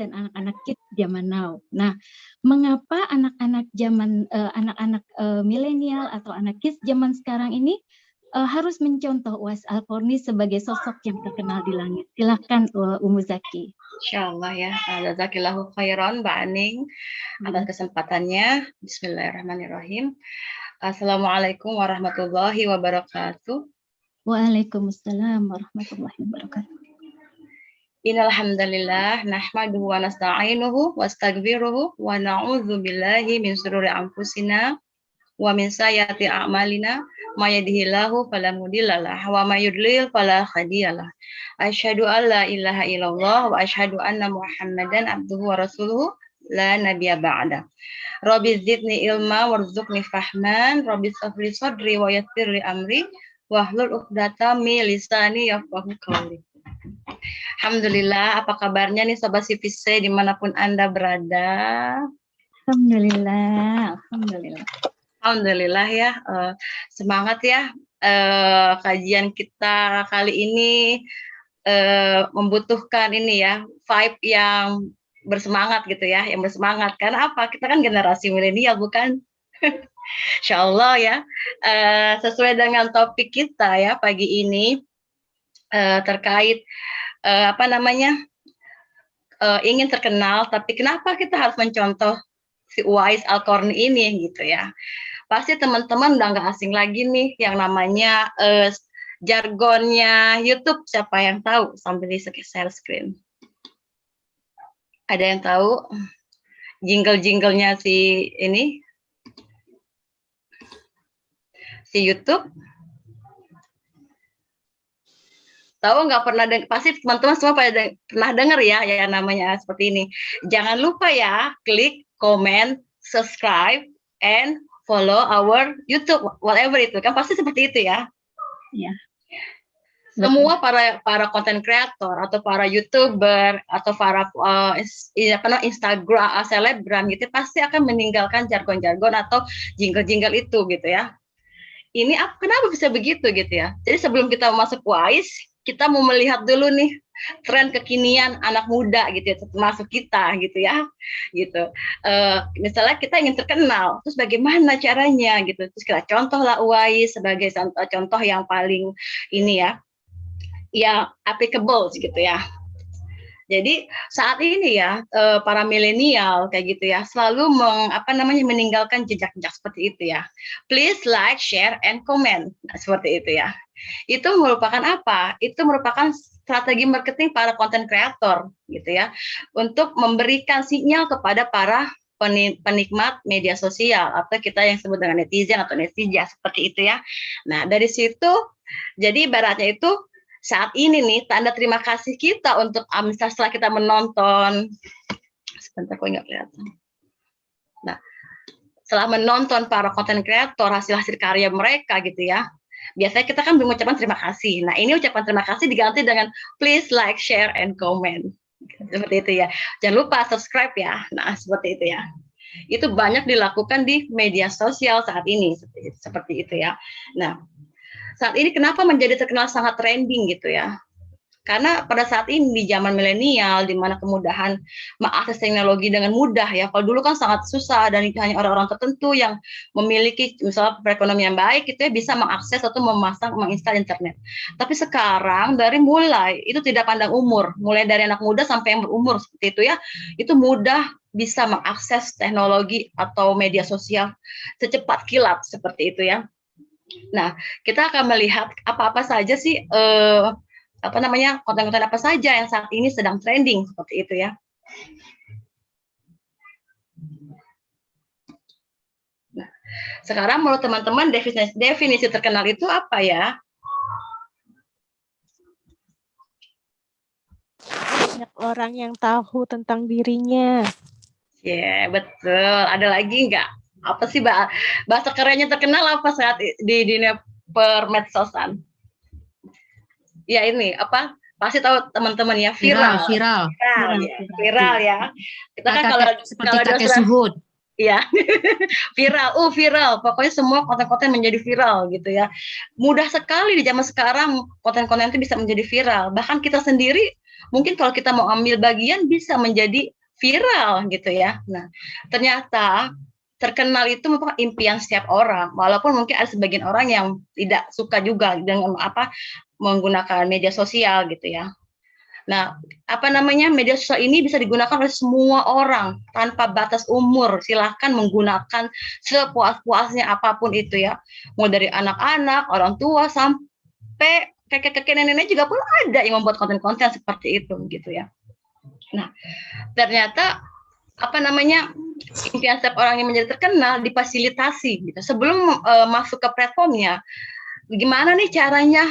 dan anak-anak kids zaman now. Nah, mengapa anak-anak milenial atau anak kids zaman sekarang ini harus mencontoh Uwais Al-Qarni sebagai sosok yang terkenal di langit? Silahkan Umu Zaki. Insyaallah ya, jazakillahu khairan Mbak Aning atas kesempatannya. Bismillahirrahmanirrahim. Assalamualaikum warahmatullahi wabarakatuh. Waalaikumsalam warahmatullahi wabarakatuh. Innal hamdalillah nahmaduhu wa nasta'inuhu wa astaghfiruhu wa na'udzu billahi min shururi anfusina wa min sayyiati a'malina may yahdihillahu fala mudhillalah wa may yudlil fala hadiyalah. Asyhadu an la ilaha illallah wa asyhadu anna Muhammadan abduhu wa rasuluhu la nabiyya ba'da. Rabbi zidni ilma warzuqni fahman, Rabbi shrah sadri wa yassir li amri wahlul 'uqdatam min lisani yafqahu qawli. Alhamdulillah, apa kabarnya nih Sobat CVC dimanapun Anda berada? Alhamdulillah. Alhamdulillah ya, semangat ya. Kajian kita kali ini membutuhkan ini ya, vibe yang bersemangat gitu ya, yang bersemangat. Karena apa? Kita kan generasi milenial bukan? Insyaallah ya, sesuai dengan topik kita ya pagi ini terkait ingin terkenal, tapi kenapa kita harus mencontoh si Uwais Al-Qarni ini gitu ya. Pasti teman-teman udah nggak asing lagi nih yang namanya jargonnya YouTube. Siapa yang tahu? Sambil di-share screen. Ada yang tahu jingle-jinglenya si ini? Si YouTube? Tahu nggak pernah pasti teman-teman semua pernah dengar ya yang namanya seperti ini. Jangan lupa ya, klik, comment, subscribe, and follow our YouTube, whatever itu kan pasti seperti itu ya. Iya. Semua para content creator atau para YouTuber atau para Instagram selebgram gitu pasti akan meninggalkan jargon-jargon atau jingle-jingle itu gitu ya. Ini kenapa bisa begitu gitu ya? Jadi sebelum kita masuk Uwais, kita mau melihat dulu nih tren kekinian anak muda gitu ya, termasuk kita gitu ya, gitu. Misalnya kita ingin terkenal, terus bagaimana caranya gitu? Terus kita contohlah Uwais sebagai contoh yang paling ini ya, yang applicable gitu ya. Jadi saat ini ya para milenial kayak gitu ya selalu meninggalkan jejak-jejak seperti itu ya. Please like, share, and comment. Nah, seperti itu ya. Itu merupakan apa? Itu merupakan strategi marketing para content creator gitu ya untuk memberikan sinyal kepada para penikmat media sosial atau kita yang sebut dengan netizen atau netizen seperti itu ya. Nah dari situ jadi ibaratnya itu saat ini nih tanda terima kasih kita untuk setelah kita menonton, sebentar kok nggak kelihatan. Nah, setelah menonton para content creator hasil karya mereka gitu ya, biasanya kita kan mengucapkan terima kasih. Nah, ini ucapan terima kasih diganti dengan please like, share, and comment. Seperti itu ya. Jangan lupa subscribe ya. Nah, seperti itu ya. Itu banyak dilakukan di media sosial saat ini seperti itu ya. Nah, saat ini kenapa menjadi terkenal sangat trending gitu ya? Karena pada saat ini di zaman milenial di mana kemudahan mengakses teknologi dengan mudah ya. Kalau dulu kan sangat susah dan hanya orang-orang tertentu yang memiliki misalnya perekonomian baik itu ya bisa mengakses atau menginstal internet. Tapi sekarang mulai itu tidak pandang umur, mulai dari anak muda sampai yang berumur seperti itu ya, itu mudah bisa mengakses teknologi atau media sosial secepat kilat seperti itu ya. Nah, kita akan melihat apa-apa saja sih konten-konten apa saja yang saat ini sedang trending seperti itu ya. Nah, sekarang menurut teman-teman definisi terkenal itu apa ya? Banyak orang yang tahu tentang dirinya. Ya, betul. Ada lagi nggak? Apa sih bahasa kerennya terkenal apa saat di dunia permedsosan? Ya ini apa? Pasti tahu teman-teman ya viral ya. Kita kan kalau kakek Suhud. Ya, viral. Pokoknya semua konten-konten menjadi viral gitu ya. Mudah sekali di zaman sekarang konten-konten itu bisa menjadi viral. Bahkan kita sendiri Mungkin kalau kita mau ambil bagian bisa menjadi viral gitu ya. Nah, ternyata terkenal itu merupakan impian setiap orang, walaupun mungkin ada sebagian orang yang tidak suka juga dengan menggunakan media sosial gitu ya. Nah, media sosial ini bisa digunakan oleh semua orang tanpa batas umur. Silahkan menggunakan sepuas-puasnya apapun itu ya. Mulai dari anak-anak, orang tua, sampai kakek-kakek nenek juga pun ada yang membuat konten-konten seperti itu gitu ya. Nah, ternyata impian setiap orang yang menjadi terkenal difasilitasi gitu. Sebelum masuk ke platformnya, gimana nih caranya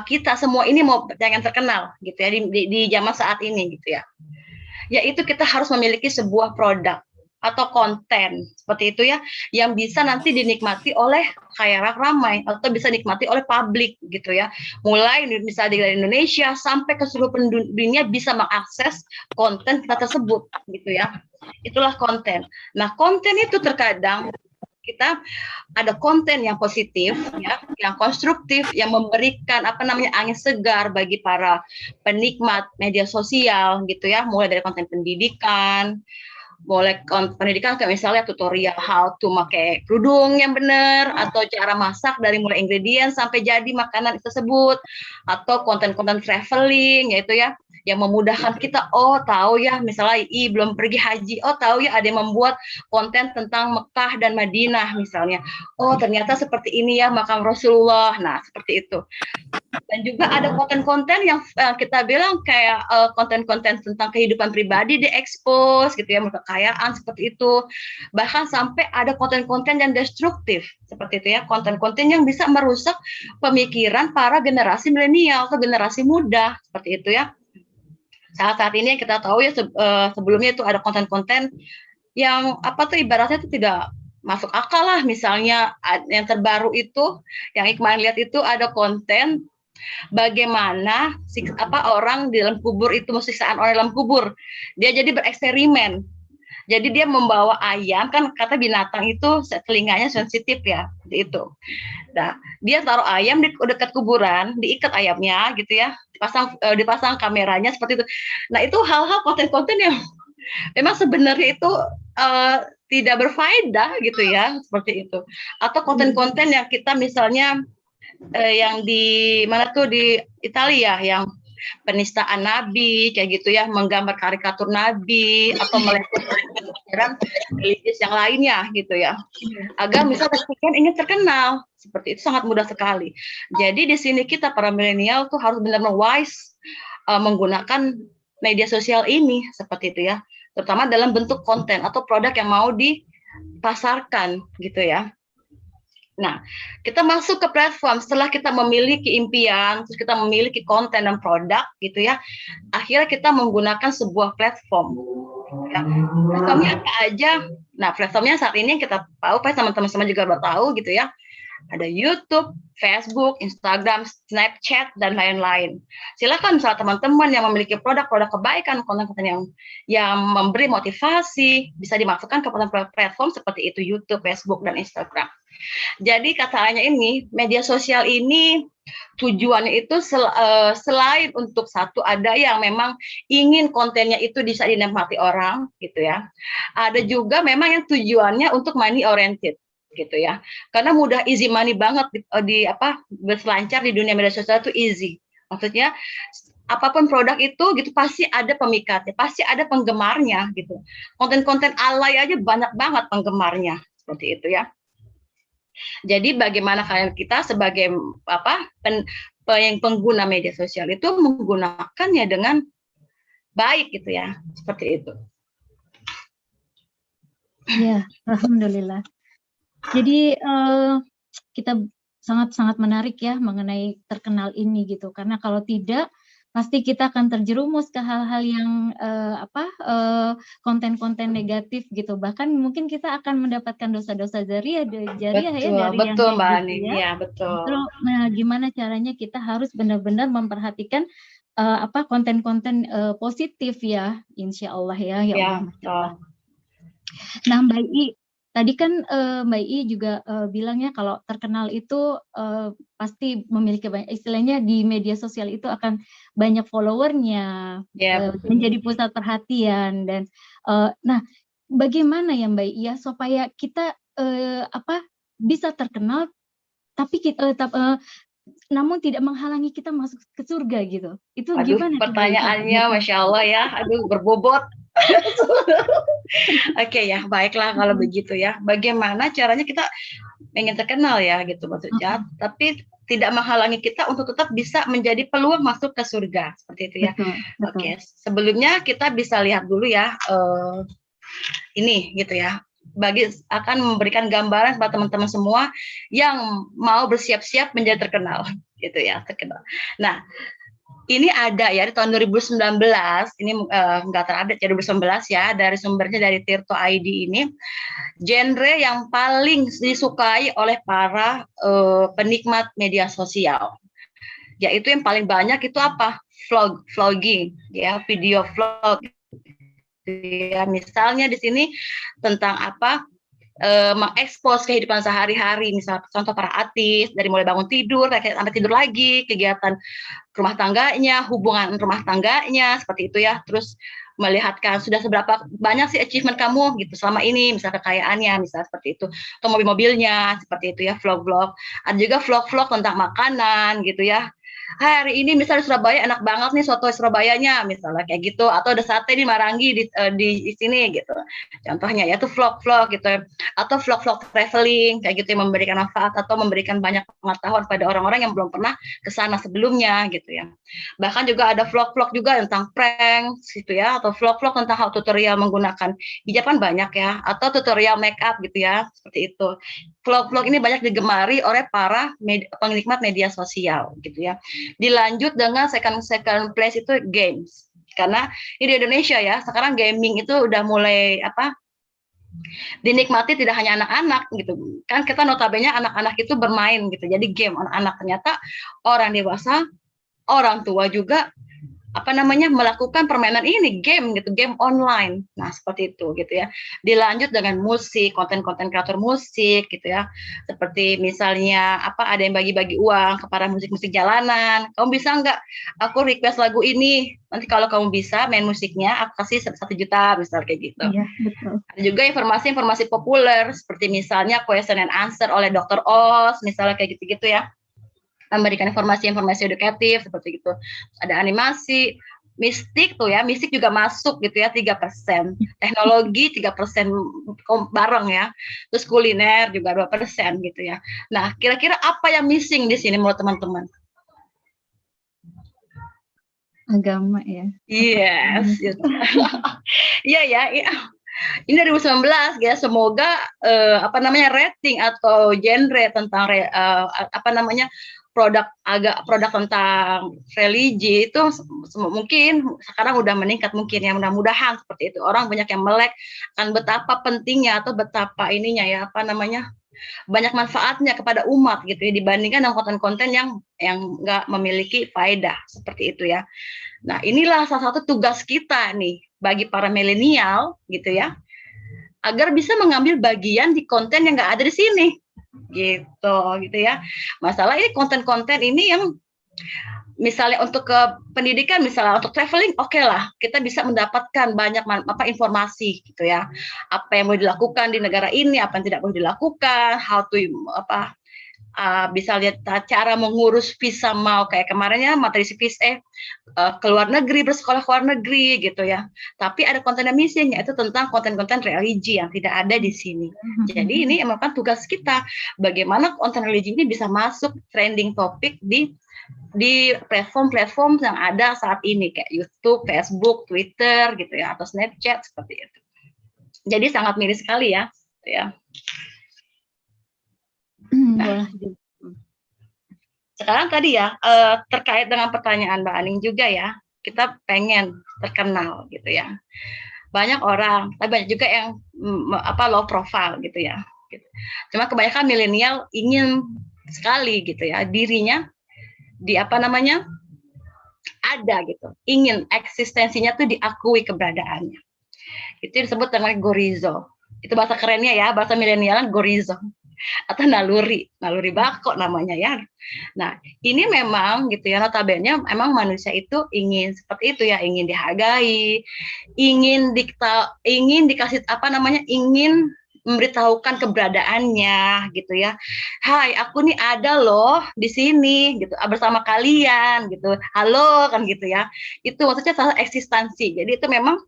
kita semua ini mau pengen terkenal gitu ya di zaman saat ini gitu ya. Yaitu kita harus memiliki sebuah produk atau konten seperti itu ya, yang bisa nanti dinikmati oleh khalayak ramai atau bisa dinikmati oleh publik gitu ya. Mulai misalnya dari Indonesia sampai ke seluruh dunia bisa mengakses konten kita tersebut gitu ya. Itulah konten. Nah, konten itu terkadang kita ada konten yang positif ya, yang konstruktif, yang memberikan angin segar bagi para penikmat media sosial gitu ya, mulai dari konten pendidikan, kayak misalnya tutorial how to pakai kerudung yang benar, atau cara masak dari mulai ingredient sampai jadi makanan tersebut, atau konten-konten traveling yaitu ya, yang memudahkan kita, tahu ya misalnya belum pergi haji, tahu ya ada yang membuat konten tentang Mekah dan Madinah misalnya, ternyata seperti ini ya makam Rasulullah. Nah, seperti itu. Dan juga ada konten-konten yang kita bilang kayak konten-konten tentang kehidupan pribadi diekspos gitu ya, kekayaan seperti itu. Bahkan sampai ada konten-konten yang destruktif seperti itu ya, konten-konten yang bisa merusak pemikiran para generasi milenial atau generasi muda seperti itu ya. Saat ini yang kita tahu ya, sebelumnya itu ada konten-konten yang ibaratnya itu tidak masuk akal lah. Misalnya yang terbaru itu, yang Iqbal lihat itu ada konten bagaimana orang di dalam kubur itu, siksaan orang dalam kubur. Dia jadi bereksperimen. Jadi dia membawa ayam, kan kata binatang itu telinganya sensitif ya, seperti itu. Nah, dia taruh ayam di dekat kuburan, diikat ayamnya gitu ya, dipasang kameranya seperti itu. Nah, itu hal-hal konten-konten yang memang sebenarnya itu tidak berfaedah gitu ya, seperti itu. Atau konten-konten yang kita misalnya yang di mana tuh di Italia, yang penistaan Nabi kayak gitu ya, menggambar karikatur Nabi atau meletakkan religius yang lainnya gitu ya, agar misalnya ingin terkenal seperti itu, sangat mudah sekali. Jadi di sini kita para milenial tuh harus benar-benar wise menggunakan media sosial ini seperti itu ya, terutama dalam bentuk konten atau produk yang mau dipasarkan gitu ya. Nah, kita masuk ke platform setelah kita memiliki impian, terus kita memiliki konten dan produk gitu ya. Akhirnya kita menggunakan sebuah platform. Ya. Platformnya apa aja? Nah, platformnya saat ini yang kita tahu, pasti teman-teman semua juga baru tahu gitu ya. Ada YouTube, Facebook, Instagram, Snapchat, dan lain-lain. Silakan misalnya teman-teman yang memiliki produk-produk kebaikan, konten-konten yang memberi motivasi, bisa dimasukkan ke platform seperti itu, YouTube, Facebook, dan Instagram. Jadi katanya ini, media sosial ini tujuannya itu selain untuk satu, ada yang memang ingin kontennya itu bisa dinikmati orang gitu ya. Ada juga memang yang tujuannya untuk money oriented gitu ya. Karena mudah, easy money banget berselancar di dunia media sosial itu easy. Maksudnya apapun produk itu gitu pasti ada pemikatnya, pasti ada penggemarnya gitu. Konten-konten alay aja banyak banget penggemarnya seperti itu ya. Jadi bagaimana kalian kita sebagai pengguna media sosial itu menggunakannya dengan baik gitu ya, seperti itu. Ya, alhamdulillah. Jadi kita sangat-sangat menarik ya mengenai terkenal ini gitu, karena kalau tidak pasti kita akan terjerumus ke hal-hal yang konten-konten negatif gitu. Bahkan mungkin kita akan mendapatkan dosa-dosa jariah ya dari betul, yang Mbak gitu Ani. ya. Ya, betul. Nah, gimana caranya kita harus benar-benar memperhatikan konten-konten positif ya, insya Allah ya. Ya, betul. Nah, Mbak I, tadi kan Mbak I juga bilangnya kalau terkenal itu pasti memiliki banyak, istilahnya di media sosial itu akan banyak followernya, Ya, betul. menjadi pusat perhatian dan nah bagaimana ya Mbak I ya supaya kita bisa terkenal tapi kita namun tidak menghalangi kita masuk ke surga gitu. Itu Aduh, gimana tuh Mbak I? pertanyaannya Masya Allah ya, aduh berbobot. Oke ya, baiklah kalau begitu ya. Bagaimana caranya kita ingin terkenal ya gitu maksudnya, tapi tidak menghalangi kita untuk tetap bisa menjadi peluang masuk ke surga seperti itu ya. Betul, betul. Oke, sebelumnya kita bisa lihat dulu ya ini gitu ya. Akan memberikan gambaran kepada teman-teman semua yang mau bersiap-siap menjadi terkenal gitu ya, terkenal. Nah, ini ada ya di tahun 2019, ini nggak terupdate ya 2019 ya, dari sumbernya dari Tirto ID ini, genre yang paling disukai oleh para penikmat media sosial, yaitu yang paling banyak itu apa? Vlogging ya, video vlog ya. Misalnya di sini tentang apa? Mengekspos kehidupan sehari-hari, misalnya contoh para artis dari mulai bangun tidur sampai tidur lagi, kegiatan rumah tangganya, hubungan rumah tangganya, seperti itu ya. Terus melihatkan sudah seberapa banyak sih achievement kamu gitu selama ini, misalnya kekayaannya, misalnya seperti itu, atau mobil-mobilnya, seperti itu ya, vlog-vlog. Ada juga vlog-vlog tentang makanan gitu ya. Hari ini misalnya Surabaya enak banget nih soto Surabayanya, misalnya kayak gitu, atau ada sate di Marangi di sini gitu. Contohnya ya itu vlog-vlog gitu, atau vlog-vlog traveling kayak gitu yang memberikan manfaat atau memberikan banyak pengetahuan pada orang-orang yang belum pernah ke sana sebelumnya gitu ya. Bahkan juga ada vlog-vlog juga tentang prank gitu ya, atau vlog-vlog tentang how tutorial menggunakan hijab kan banyak ya, atau tutorial make up gitu ya, seperti itu. Vlog-vlog ini banyak digemari oleh para penikmat media sosial gitu ya. Dilanjut dengan second place itu games. Karena ini di Indonesia ya, sekarang gaming itu udah mulai dinikmati tidak hanya anak-anak gitu. Kan kita notabene anak-anak itu bermain gitu. Jadi game anak-anak, ternyata orang dewasa, orang tua juga melakukan permainan ini, game gitu, game online. Nah, seperti itu gitu ya. Dilanjut dengan musik, konten-konten kreator musik gitu ya. Seperti misalnya ada yang bagi-bagi uang kepada musik-musik jalanan. Kamu bisa nggak aku request lagu ini? Nanti kalau kamu bisa main musiknya, aku kasih 1 juta misal kayak gitu. Iya, betul. Ada juga informasi-informasi populer seperti misalnya question and answer oleh Dr. Oz, misalnya kayak gitu-gitu ya. Memberikan informasi-informasi edukatif seperti itu. Ada animasi, mistik tuh ya, mistik juga masuk gitu ya 3%. Teknologi 3% bareng ya. Terus kuliner juga 2% gitu ya. Nah, kira-kira apa yang missing di sini menurut teman-teman? Agama ya. Yes. Iya ya, iya. Ini 2019 ya, semoga rating atau genre tentang produk tentang religi itu mungkin sekarang udah meningkat mungkin ya, mudah-mudahan seperti itu. Orang banyak yang melek kan betapa pentingnya atau betapa ininya ya banyak manfaatnya kepada umat gitu ya, dibandingkan dengan konten-konten yang nggak memiliki faedah seperti itu ya. Nah, inilah salah satu tugas kita nih bagi para milenial gitu ya, agar bisa mengambil bagian di konten yang nggak ada di sini gitu ya. Masalah ini konten-konten ini yang misalnya untuk ke pendidikan, misalnya untuk traveling, oke lah, kita bisa mendapatkan banyak informasi gitu ya. Apa yang boleh dilakukan di negara ini, apa yang tidak boleh dilakukan, how to bisa lihat cara mengurus visa, mau kayak kemarinnya materi visa ke luar negeri, bersekolah ke luar negeri gitu ya. Tapi ada konten yang missing, yaitu tentang konten-konten religi yang tidak ada di sini. Jadi ini merupakan tugas kita, bagaimana konten religi ini bisa masuk trending topik di platform-platform yang ada saat ini kayak YouTube, Facebook, Twitter gitu ya, atau Snapchat seperti itu. Jadi sangat miris sekali ya. Nah, sekarang tadi ya terkait dengan pertanyaan Mbak Aning juga ya, kita pengen terkenal gitu ya. Banyak orang, tapi banyak juga yang low profile gitu ya. Cuma kebanyakan milenial ingin sekali gitu ya dirinya ada gitu, ingin eksistensinya tuh diakui keberadaannya. Itu disebut dengan gorizo Itu bahasa kerennya ya, bahasa milenial gorizo atau naluri bako namanya ya. Nah, ini memang gitu ya, notabene emang manusia itu ingin seperti itu ya, ingin dihargai, ingin dikasih apa namanya, ingin memberitahukan keberadaannya gitu ya. Hai, aku nih ada loh di sini gitu bersama kalian gitu. Halo kan gitu ya. Itu maksudnya salah eksistensi. Jadi itu memang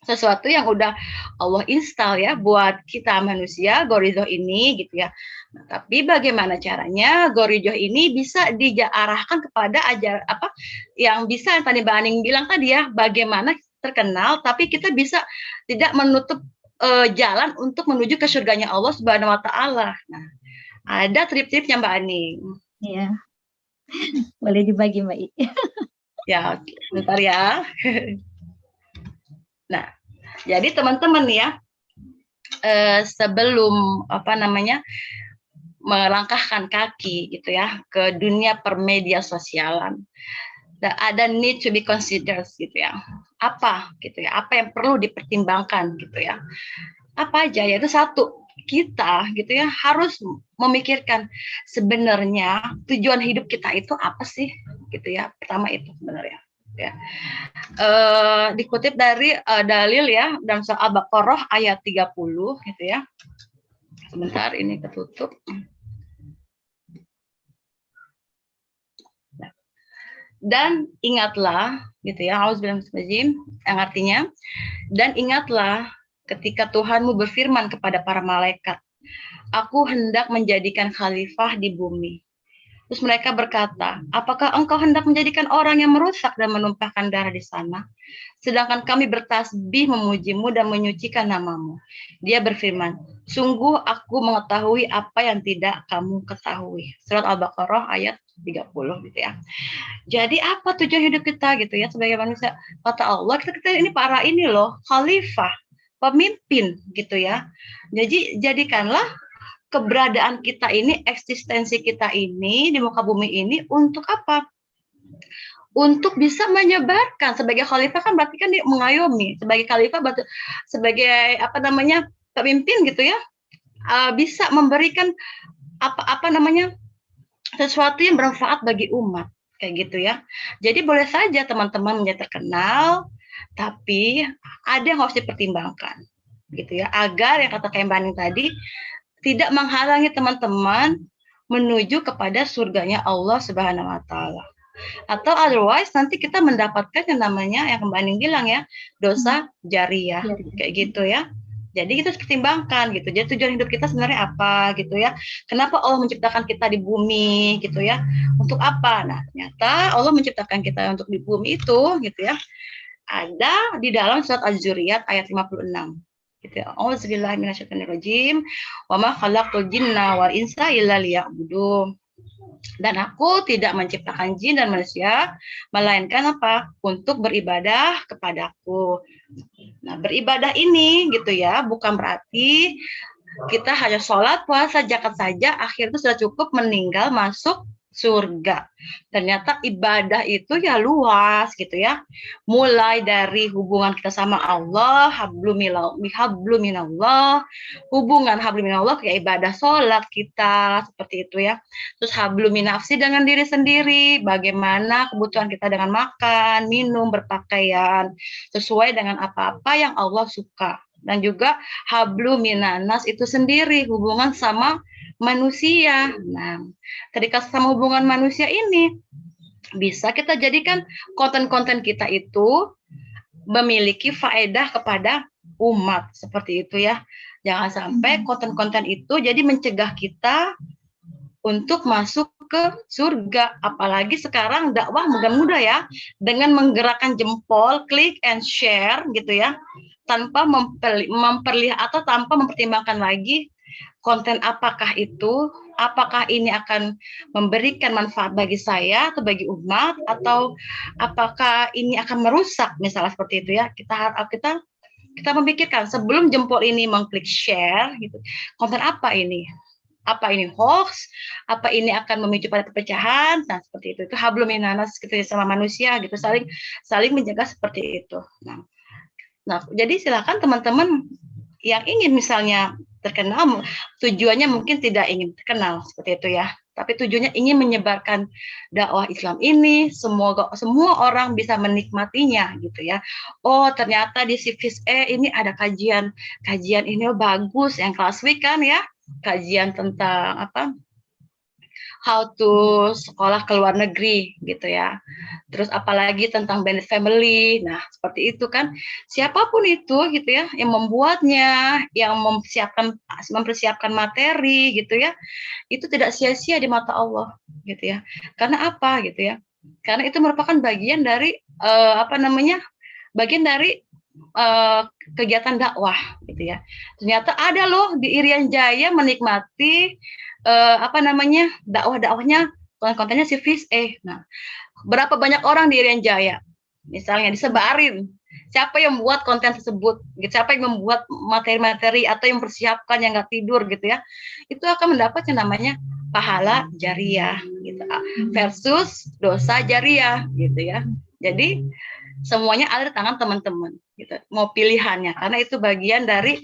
sesuatu yang udah Allah install ya buat kita manusia, gorizoh ini gitu ya. Nah, tapi bagaimana caranya gorizoh ini bisa diarahkan kepada apa yang bisa yang tadi Mbak Aning bilang tadi ya, bagaimana terkenal tapi kita bisa tidak menutup jalan untuk menuju ke surganya Allah Subhanahu wa taala. Nah, ada trik-triknya Mbak Aning. Iya. Boleh dibagi Mbak I. Ya, bentar ya. Nah, jadi teman-teman ya, sebelum apa namanya melangkahkan kaki gitu ya ke dunia permedia sosialan, ada need to be considered gitu ya. Apa gitu ya? Apa yang perlu dipertimbangkan gitu ya? Apa aja? Yaitu satu, kita gitu ya harus memikirkan sebenarnya tujuan hidup kita itu apa sih gitu ya. Pertama itu sebenarnya. Ya. Dikutip dari dalil ya dalam surah Al-Baqarah ayat 30 gitu ya. Sebentar ini ketutup. Dan ingatlah gitu ya, auzubillahi yang artinya dan ingatlah ketika Tuhanmu berfirman kepada para malaikat, aku hendak menjadikan khalifah di bumi. Terus mereka berkata, apakah engkau hendak menjadikan orang yang merusak dan menumpahkan darah di sana? Sedangkan kami bertasbih memujimu dan menyucikan namamu. Dia berfirman, sungguh aku mengetahui apa yang tidak kamu ketahui. Surat Al-Baqarah ayat 30 gitu ya. Jadi apa tujuan hidup kita gitu ya sebagai manusia? Kata Allah, kita ini para ini loh, khalifah, pemimpin gitu ya. Jadi jadikanlah keberadaan kita ini, eksistensi kita ini di muka bumi ini untuk apa? Untuk bisa menyebarkan. Sebagai khalifah kan berarti kan dia mengayomi. Sebagai khalifah berarti sebagai apa namanya pemimpin gitu ya, bisa memberikan apa namanya sesuatu yang bermanfaat bagi umat kayak gitu ya. Jadi boleh saja teman-teman menjadi terkenal, tapi ada yang harus dipertimbangkan gitu ya, agar yang kata Mbak Aning tadi tidak menghalangi teman-teman menuju kepada surganya Allah Subhanahu wa taala. Atau otherwise nanti kita mendapatkan yang namanya yang Mbak Aning bilang ya, dosa jariyah kayak gitu ya. Jadi kita harus pertimbangkan gitu. Jadi tujuan hidup kita sebenarnya apa gitu ya. Kenapa Allah menciptakan kita di bumi gitu ya. Untuk apa? Nah, ternyata Allah menciptakan kita untuk di bumi itu gitu ya. Ada di dalam surat Az-Zuriyat ayat 56. Gitu ya. Auzubillahi minasyaitonirrajim. Wa ma khalaqtul jinna wal insa illa liya'budun. Dan aku tidak menciptakan jin dan manusia, melainkan apa? Untuk beribadah kepadaku. Nah, beribadah ini gitu ya, bukan berarti kita hanya sholat, puasa, zakat saja, akhir itu sudah cukup meninggal masuk surga. Ternyata ibadah itu ya luas gitu ya. Mulai dari hubungan kita sama Allah, habluminallah, hubungan habluminallah kayak ibadah sholat kita seperti itu ya. Terus habluminafsi dengan diri sendiri, bagaimana kebutuhan kita dengan makan, minum, berpakaian sesuai dengan apa-apa yang Allah suka. Dan juga habluminanas itu sendiri hubungan sama manusia. Nah, ketika sama hubungan manusia ini bisa kita jadikan konten-konten kita itu memiliki faedah kepada umat seperti itu ya. Jangan sampai konten-konten itu jadi mencegah kita untuk masuk ke surga. Apalagi sekarang dakwah mudah-mudah ya, dengan menggerakkan jempol, klik and share gitu ya, tanpa memperlihat atau tanpa mempertimbangkan lagi konten apakah itu, apakah ini akan memberikan manfaat bagi saya atau bagi umat, atau apakah ini akan merusak misalnya seperti itu ya. Kita memikirkan sebelum jempol ini mengklik share gitu, konten apa ini hoax, apa ini akan memicu pada perpecahan. Nah seperti itu habluminanas gitu ya, sama manusia gitu, saling menjaga seperti itu. Nah jadi silakan teman-teman yang ingin misalnya terkenal, tujuannya mungkin tidak ingin terkenal seperti itu ya, tapi tujuannya ingin menyebarkan dakwah Islam ini, semua orang bisa menikmatinya gitu ya. Oh ternyata di Civis ini ada kajian ini bagus, yang kelas week kan ya, kajian tentang apa, how to sekolah ke luar negeri gitu ya. Terus apalagi tentang Bennett family. Nah, seperti itu kan. Siapapun itu gitu ya yang membuatnya, yang mempersiapkan materi gitu ya. Itu tidak sia-sia di mata Allah gitu ya. Karena apa gitu ya? Karena itu merupakan bagian dari bagian dari kegiatan dakwah gitu ya. Ternyata ada loh di Irian Jaya menikmati dakwah-dakwahnya, konten-kontennya Civis Nah, berapa banyak orang di Irian Jaya misalnya disebarin, siapa yang membuat konten tersebut, siapa yang membuat materi-materi atau yang mempersiapkan yang nggak tidur gitu ya, itu akan mendapat yang namanya pahala jariah gitu versus dosa jariah gitu ya. Jadi semuanya ada di tangan teman-teman gitu, mau pilihannya, karena itu bagian dari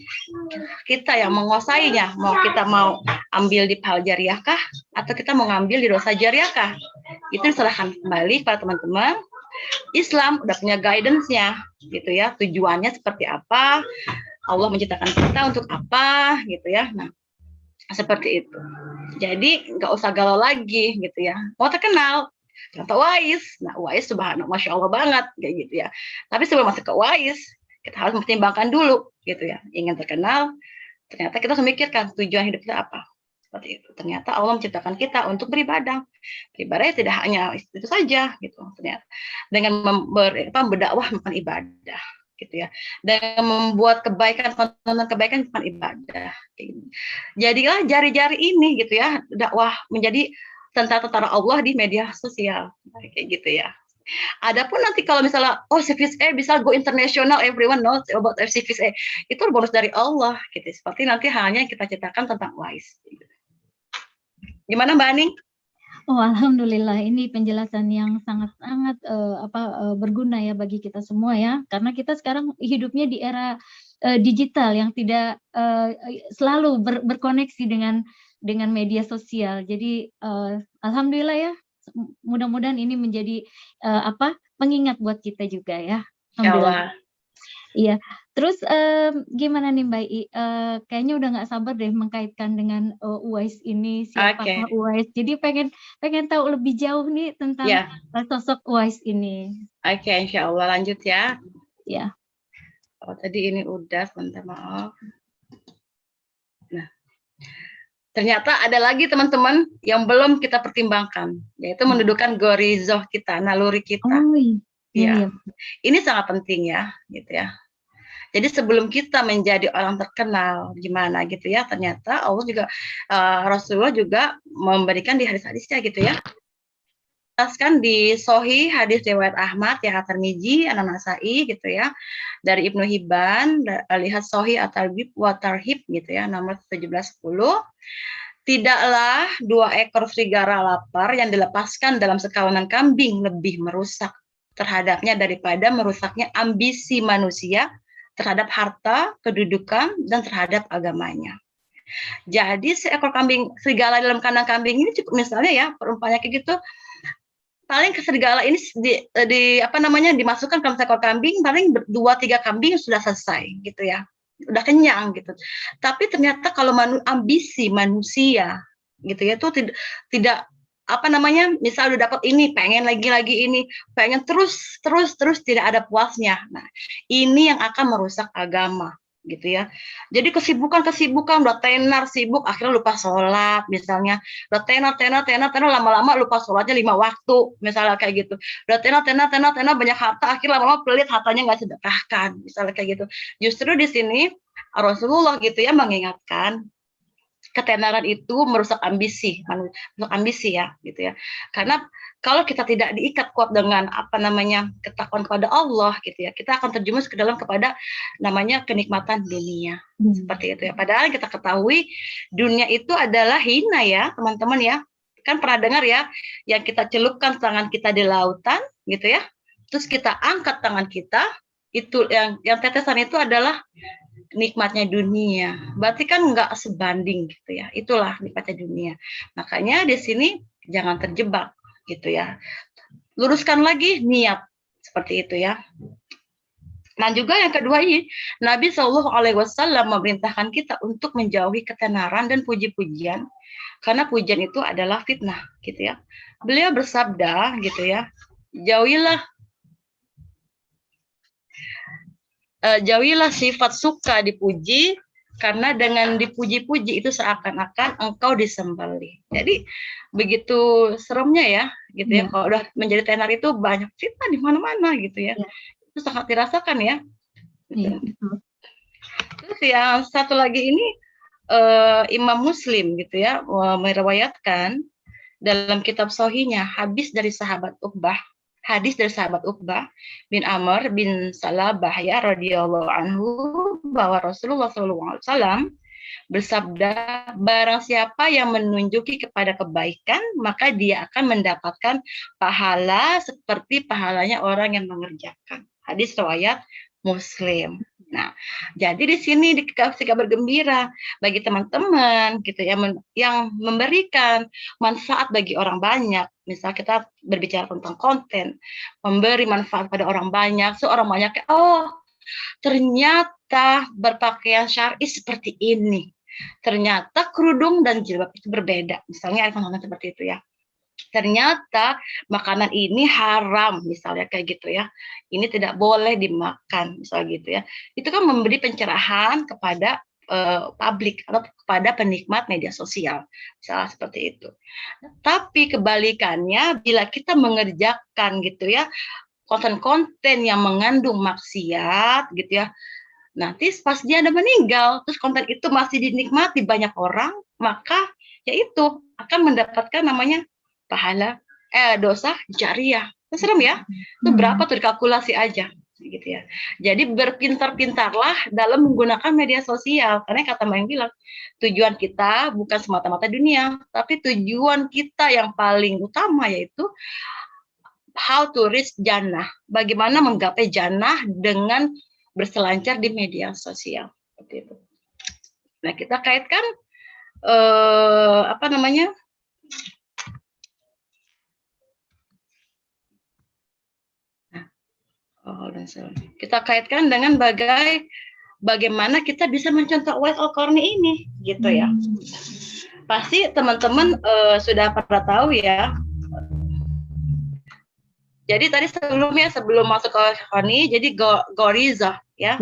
kita yang menguasainya, kita mau ambil di pahala jariah kah atau kita mau ngambil di dosa jariah kah, itu diserahkan kembali kepada teman-teman. Islam udah punya guidance-nya gitu ya, tujuannya seperti apa, Allah menciptakan kita untuk apa gitu ya. Nah seperti itu, jadi nggak usah galau lagi gitu ya. Mau terkenal contoh Wais, nah Wais subhanallah masya Allah banget kayak gitu ya, tapi sebelum masuk ke Wais kita harus mempertimbangkan dulu gitu ya. Ingin terkenal, ternyata kita harus memikirkan tujuan hidup kita apa. Seperti itu. Ternyata Allah menciptakan kita untuk beribadah. Beribadahnya tidak hanya itu saja gitu. Ternyata dengan berdakwah bukan ibadah gitu ya. Dan membuat kebaikan, konten kebaikan bukan ibadah. Gitu. Jadilah jari-jari ini gitu ya, dakwah menjadi tentara-tentara Allah di media sosial kayak gitu ya. Adapun nanti kalau misalnya Civis bisa go international, everyone knows about Civis itu bonus dari Allah gitu. Seperti nanti hanya kita ceritakan tentang Wise. Gimana Mbak Aning? Oh, alhamdulillah ini penjelasan yang sangat-sangat berguna ya bagi kita semua ya, karena kita sekarang hidupnya di era digital yang tidak selalu berkoneksi dengan media sosial. Jadi alhamdulillah ya, mudah-mudahan ini menjadi pengingat buat kita juga ya. Alhamdulillah. Iya, terus gimana nih Mbak I? Kayaknya udah nggak sabar deh mengkaitkan dengan Uwais ini, siapakah Uwais. Jadi pengen tahu lebih jauh nih tentang sosok Uwais ini. Oke, insya Allah lanjut ya. Ya. Oh tadi ini udah, sebentar maaf. Nah, ternyata ada lagi teman-teman yang belum kita pertimbangkan, yaitu mendudukan gorizoh kita, naluri kita. Oh iya. Ini sangat penting ya, gitu ya. Jadi sebelum kita menjadi orang terkenal gimana gitu ya, ternyata Allah juga Rasulullah juga memberikan di hadis-hadisnya gitu ya. Jelaskan di Sahih hadis riwayat Ahmad ya, At-Tirmidzi, An-Nasa'i gitu ya. Dari Ibnu Hibban, lihat Sahih At-Targhib wa Tarhib gitu ya, nomor 1710. Tidaklah 2 ekor serigala lapar yang dilepaskan dalam sekawanan kambing lebih merusak terhadapnya daripada merusaknya ambisi manusia terhadap harta, kedudukan, dan terhadap agamanya. Jadi seekor kambing serigala dalam kandang kambing ini cukup, misalnya ya perumpamannya kayak gitu, paling ke serigala ini dimasukkan ke seekor kambing, paling 2-3 kambing sudah selesai gitu ya, udah kenyang gitu. Tapi ternyata kalau ambisi manusia gitu ya, itu tidak misal udah dapat ini, pengen lagi ini, pengen terus tidak ada puasnya. Nah, ini yang akan merusak agama gitu ya. Jadi kesibukan udah tenar sibuk, akhirnya lupa sholat misalnya. Udah tenar lama-lama lupa sholatnya 5 waktu misalnya kayak gitu. Udah tenar banyak harta, akhirnya lama-lama pelit, hartanya nggak sedekahkan misalnya kayak gitu. Justru di sini Rasulullah gitu ya mengingatkan, ketenaran itu merusak ambisi ya gitu ya. Karena kalau kita tidak diikat kuat dengan ketakwaan kepada Allah gitu ya, kita akan terjumus ke dalam kepada namanya kenikmatan dunia. Seperti itu ya. Padahal kita ketahui dunia itu adalah hina ya, teman-teman ya. Kan pernah dengar ya, yang kita celupkan tangan kita di lautan gitu ya. Terus kita angkat tangan kita, itu yang tetesan itu adalah nikmatnya dunia. Berarti kan nggak sebanding gitu ya. Itulah nikmatnya dunia. Makanya di sini jangan terjebak gitu ya. Luruskan lagi niat seperti itu ya. Nah juga yang kedua ini, Nabi Shallallahu Alaihi Wasallam memerintahkan kita untuk menjauhi ketenaran dan puji-pujian, karena pujian itu adalah fitnah, gitu ya. Beliau bersabda, gitu ya, jauhilah sifat suka dipuji, karena dengan dipuji-puji itu seakan-akan engkau disembelih. Jadi begitu seremnya ya, gitu ya. Kalau udah menjadi tenar itu banyak fitnah di mana-mana, gitu ya. Itu sangat dirasakan ya. Gitu. Terus yang satu lagi ini Imam Muslim gitu ya meriwayatkan dalam kitab Sahihnya hadis dari sahabat Uqbah bin Amr bin Salabah ya radhiyallahu anhu bahwa Rasulullah SAW bersabda, barang siapa yang menunjuki kepada kebaikan maka dia akan mendapatkan pahala seperti pahalanya orang yang mengerjakan. Hadis riwayat Muslim. Nah, jadi di sini dikasih kabar gembira bagi teman-teman gitu ya yang memberikan manfaat bagi orang banyak. Misal kita berbicara tentang konten, memberi manfaat pada orang banyak, seorang banyak, oh ternyata berpakaian syar'i seperti ini. Ternyata kerudung dan jilbab itu berbeda. Misalnya ada konten seperti itu ya. Ternyata makanan ini haram misalnya kayak gitu ya, ini tidak boleh dimakan misalnya gitu ya. Itu kan memberi pencerahan kepada publik atau kepada penikmat media sosial misalnya seperti itu. Tapi kebalikannya bila kita mengerjakan gitu ya konten-konten yang mengandung maksiat gitu ya, nanti pas dia ada meninggal terus konten itu masih dinikmati banyak orang, maka yaitu akan mendapatkan namanya pahala dosa jariah. Serem ya. Itu berapa tuh dikalkulasi aja gitu ya. Jadi berpintar-pintarlah dalam menggunakan media sosial. Karena kata Mbak yang bilang, tujuan kita bukan semata-mata dunia, tapi tujuan kita yang paling utama yaitu how to reach jannah. Bagaimana menggapai jannah dengan berselancar di media sosial. Seperti itu. Nah, kita kaitkan kita kaitkan dengan bagaimana kita bisa mencontoh Uwais Al-Qarni ini, gitu ya. Pasti teman-teman sudah pernah tahu ya. Jadi tadi sebelum masuk ke Al-Qarni, jadi Ghoriza ya,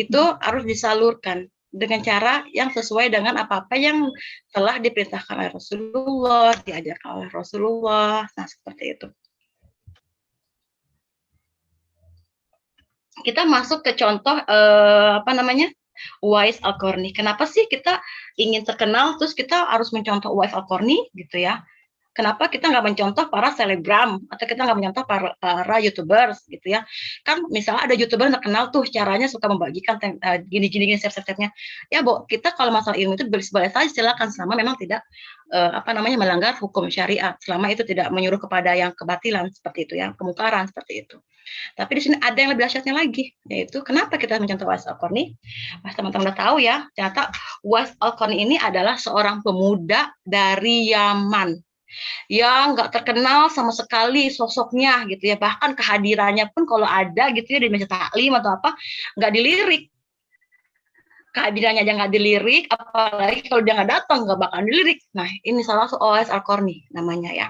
itu harus disalurkan dengan cara yang sesuai dengan apa-apa yang telah diperintahkan oleh Rasulullah, diajarkan oleh Rasulullah. Nah, seperti itu. Kita masuk ke contoh Uwais Al-Qarni. Kenapa sih kita ingin terkenal terus kita harus mencontoh Uwais Al-Qarni gitu ya? Kenapa kita nggak mencontoh para selebgram atau kita nggak mencontoh para YouTubers gitu ya? Kan misalnya ada YouTuber terkenal tuh caranya suka membagikan gini step-stepnya. Ya, Bu, kita kalau masalah ilmu itu boleh saja silakan selama memang tidak melanggar hukum syariat, selama itu tidak menyuruh kepada yang kebatilan seperti itu ya, kemungkaran seperti itu. Tapi di sini ada yang lebih dahsyatnya lagi, yaitu kenapa kita mencontoh Uwais Al-Qarni? Mas teman-teman udah tahu ya, ternyata Uwais Al-Qarni ini adalah seorang pemuda dari Yaman yang nggak terkenal sama sekali sosoknya gitu ya, bahkan kehadirannya pun kalau ada gitu ya di meja taklim atau apa nggak dilirik, kehadirannya aja nggak dilirik, apalagi kalau dia nggak datang nggak bakal dilirik. Nah, ini salah satu Uwais Al-Qarni namanya ya.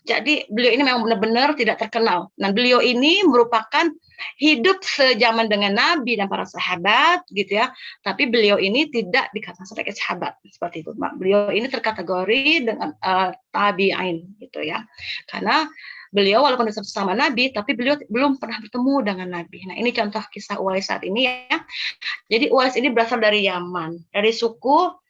Jadi beliau ini memang benar-benar tidak terkenal. Nah, beliau ini merupakan hidup sejaman dengan Nabi dan para sahabat gitu ya. Tapi beliau ini tidak dikatakan sebagai sahabat seperti itu. Beliau ini terkategori dengan tabi'in gitu ya. Karena beliau walaupun bersama Nabi, tapi beliau belum pernah bertemu dengan Nabi. Nah, ini contoh kisah Uwais saat ini ya. Jadi Uwais ini berasal dari Yaman, dari suku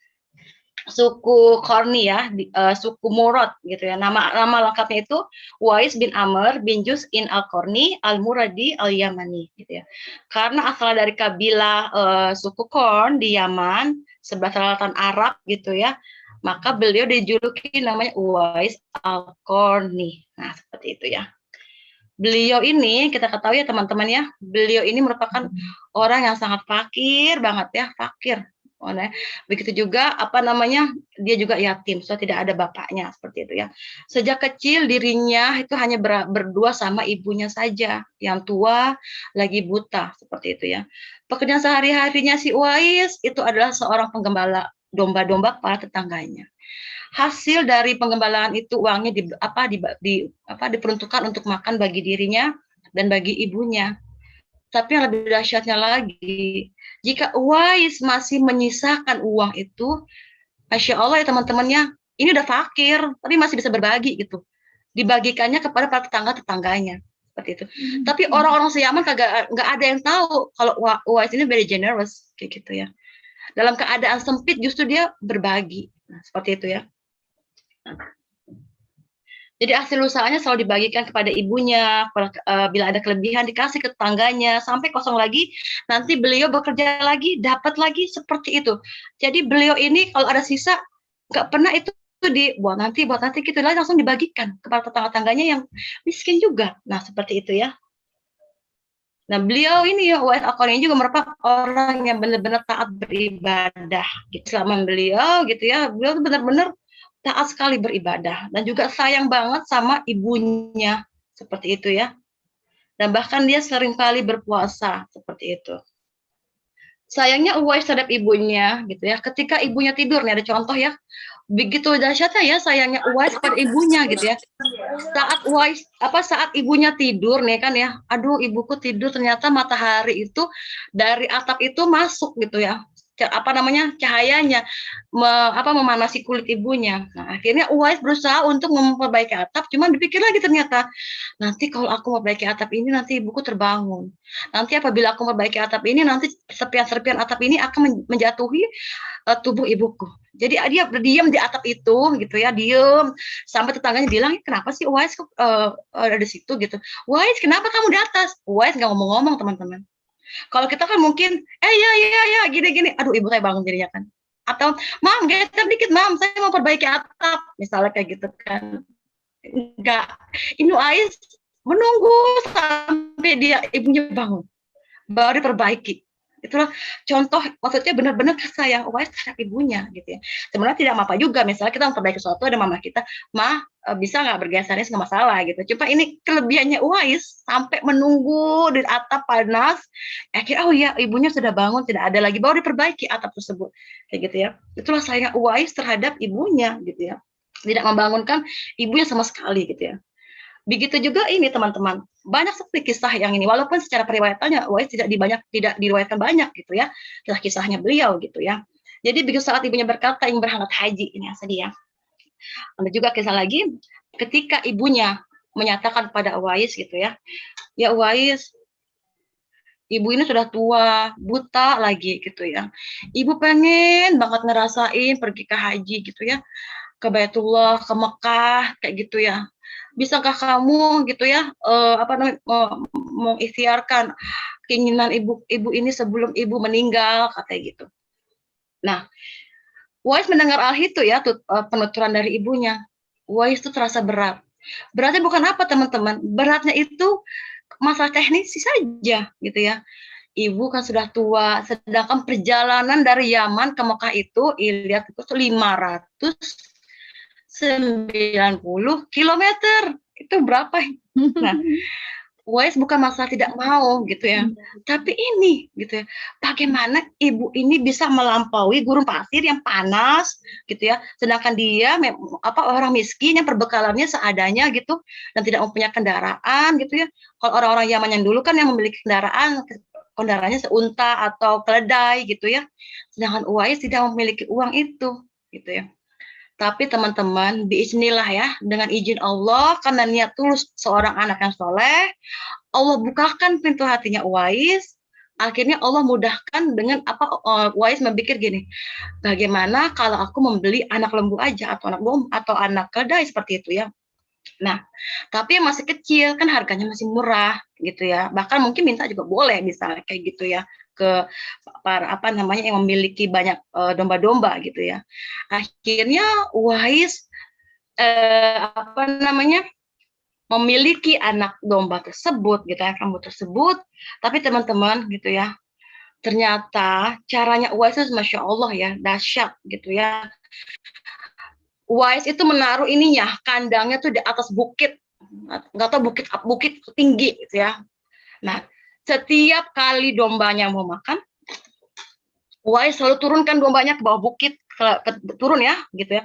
Qarni ya, suku Murad gitu ya. Nama lengkapnya itu Uwais bin Amr bin Juz'in Al-Qarni Al-Muradi Al-Yamani gitu ya. Karena asal dari kabilah suku Qarn di Yaman, sebelah selatan Arab gitu ya, maka beliau dijuluki namanya Uwais Al-Qarni. Nah, seperti itu ya. beliau ini kita ketahui ya teman-teman ya, beliau ini merupakan orang yang sangat fakir banget ya, fakir. Begitu juga apa namanya, dia juga yatim, so tidak ada bapaknya seperti itu ya. Sejak kecil dirinya itu hanya berdua sama ibunya saja, yang tua lagi buta seperti itu ya. Pekerjaan sehari-harinya si Uwais itu adalah seorang penggembala domba-domba para tetangganya. Hasil dari penggembalaan itu uangnya diperuntukkan untuk makan bagi dirinya dan bagi ibunya. Tapi yang lebih dahsyatnya lagi, jika Uwais masih menyisakan uang itu, Masya Allah ya teman-temannya, ini udah fakir, tapi masih bisa berbagi gitu. Dibagikannya kepada para tetangga-tetangganya. Seperti itu. Tapi orang-orang se-Yaman nggak ada yang tahu kalau Uwais ini very generous, kayak gitu ya. Dalam keadaan sempit justru dia berbagi. Nah, seperti itu ya. Jadi hasil usahanya selalu dibagikan kepada ibunya, bila ada kelebihan dikasih ke tetangganya, sampai kosong lagi, nanti beliau bekerja lagi, dapat lagi, seperti itu. Jadi beliau ini kalau ada sisa, nggak pernah itu buat nanti gitu lah, langsung dibagikan kepada tetangga-tetangganya yang miskin juga. Nah, seperti itu ya. Nah, beliau ini ya, Uwais Al-Qarni juga merupakan orang yang benar-benar taat beribadah. Gitu. Selama beliau gitu ya, beliau tuh benar-benar taat sekali beribadah dan juga sayang banget sama ibunya seperti itu ya. Dan bahkan dia sering kali berpuasa seperti itu. Sayangnya Uwais terhadap ibunya gitu ya. Ketika ibunya tidur nih ada contoh ya. Begitu dahsyatnya ya sayangnya Uwais pada ibunya gitu ya. Saat ibunya tidur nih kan ya. Aduh, ibuku tidur ternyata matahari itu dari atap itu masuk gitu ya. Cahayanya memanasi kulit ibunya. Nah, akhirnya Uwais berusaha untuk memperbaiki atap, cuman dipikir lagi ternyata nanti kalau aku memperbaiki atap ini nanti ibuku terbangun. Nanti apabila aku memperbaiki atap ini nanti serpian-serpian atap ini akan menjatuhi tubuh ibuku. Jadi dia berdiam di atap itu gitu ya, diem sampai tetangganya bilang, kenapa sih Uwais ada di situ gitu. Uwais, kenapa kamu di atas? Uwais nggak ngomong-ngomong teman-teman. Kalau kita kan mungkin, ya, gini-gini. Aduh, ibu saya bangun jadinya kan. Atau, Mam, geser dikit, Mam. Saya mau perbaiki atap. Misalnya kayak gitu kan. Enggak. Ini Ais menunggu sampai ibunya bangun. Baru diperbaiki. Itulah contoh, maksudnya benar-benar sayang Uwais terhadap ibunya gitu ya. Sebenarnya tidak apa-apa juga, misalnya kita memperbaiki sesuatu, ada mama kita, bisa nggak bergesernya, nggak masalah gitu. Cuma ini kelebihannya Uwais sampai menunggu di atap panas, akhirnya oh ya ibunya sudah bangun, tidak ada lagi, baru diperbaiki atap tersebut kayak gitu ya. Itulah sayangnya Uwais terhadap ibunya gitu ya, tidak membangunkan ibunya sama sekali gitu ya. Begitu juga ini teman-teman, banyak sekali kisah yang ini, walaupun secara periwayatannya Uwais tidak diriwayatkan banyak gitu ya, kisah-kisahnya beliau gitu ya. Jadi begitu saat ibunya berkata ingin berangkat haji, ini asli ya. Ada juga kisah lagi, ketika ibunya menyatakan pada Uwais gitu ya, ya Uwais, ibu ini sudah tua, buta lagi gitu ya. Ibu pengen banget ngerasain pergi ke haji gitu ya, ke Baitullah, ke Mekah kayak gitu ya. Bisakah kamu gitu ya mengikhtiarkan keinginan ibu ini sebelum ibu meninggal katanya gitu. Nah, Uwais mendengar hal itu ya, penuturan dari ibunya. Uwais itu terasa berat. Beratnya bukan apa teman-teman, beratnya itu masalah teknis saja gitu ya. Ibu kan sudah tua, sedangkan perjalanan dari Yaman ke Mekah itu, lihat itu 590 kilometer. Itu berapa? Nah, Uwais bukan masalah tidak mau gitu ya, tapi ini gitu ya, bagaimana ibu ini bisa melampaui gurun pasir yang panas gitu ya, sedangkan dia orang miskin yang perbekalannya seadanya gitu dan tidak mempunyai kendaraan gitu ya. Kalau orang-orang Yaman yang dulu kan yang memiliki kendaraannya seunta atau keledai gitu ya, sedangkan Uwais tidak memiliki uang itu gitu ya. Tapi teman-teman, biiznillah ya, dengan izin Allah, karena niat tulus seorang anak yang soleh, Allah bukakan pintu hatinya Uwais. Akhirnya Allah mudahkan dengan Uwais memikir gini, bagaimana kalau aku membeli anak lembu aja atau anak domba atau anak keledai seperti itu ya. Nah, tapi yang masih kecil kan harganya masih murah gitu ya. Bahkan mungkin minta juga boleh misalnya kayak gitu ya ke para yang memiliki banyak domba-domba gitu ya. Akhirnya Uwais memiliki anak domba tersebut, gitu ya, lembu tersebut. Tapi teman-teman, gitu ya, ternyata caranya Uwais itu Masya Allah ya, dahsyat gitu ya. Uwais itu menaruh ininya, kandangnya tuh di atas bukit, nggak tahu bukit tinggi gitu ya. Nah, setiap kali dombanya mau makan, Uwais selalu turunkan dombanya ke bawah bukit, turun ya, gitu ya,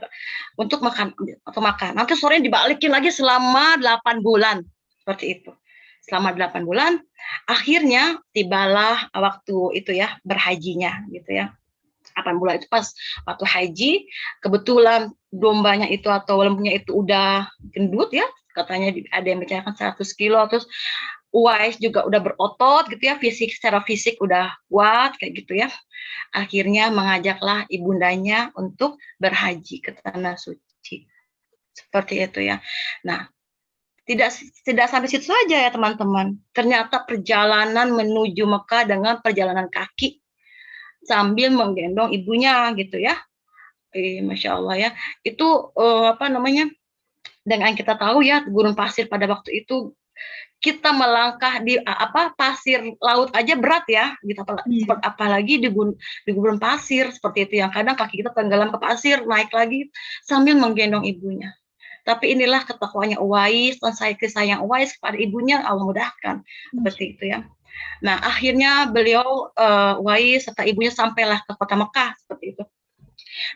untuk makan atau makan. Nanti sore dibalikin lagi selama 8 bulan, seperti itu. Selama 8 bulan, akhirnya tibalah waktu itu ya, berhajinya, gitu ya. 8 bulan itu pas waktu haji, kebetulan dombanya itu atau lembunya itu udah gendut ya, katanya ada yang bicarakan 100 kilo, terus Uwais juga udah berotot gitu ya, secara fisik udah kuat kayak gitu ya. Akhirnya mengajaklah ibundanya untuk berhaji ke tanah suci. Seperti itu ya. Nah, tidak sampai situ saja ya teman-teman. Ternyata perjalanan menuju Mekah dengan perjalanan kaki sambil menggendong ibunya gitu ya. Masya Allah ya. Itu apa namanya? Dengan kita tahu ya gurun pasir pada waktu itu kita melangkah di pasir laut aja berat ya, gitu. Apalagi di gurun pasir seperti itu yang kadang kaki kita tenggelam ke pasir, naik lagi sambil menggendong ibunya. Tapi inilah ketakwaannya Uwais dan sayang Uwais kepada ibunya, Allah mudahkan seperti itu ya. Nah akhirnya beliau Uwais serta ibunya sampailah ke kota Mekah seperti itu.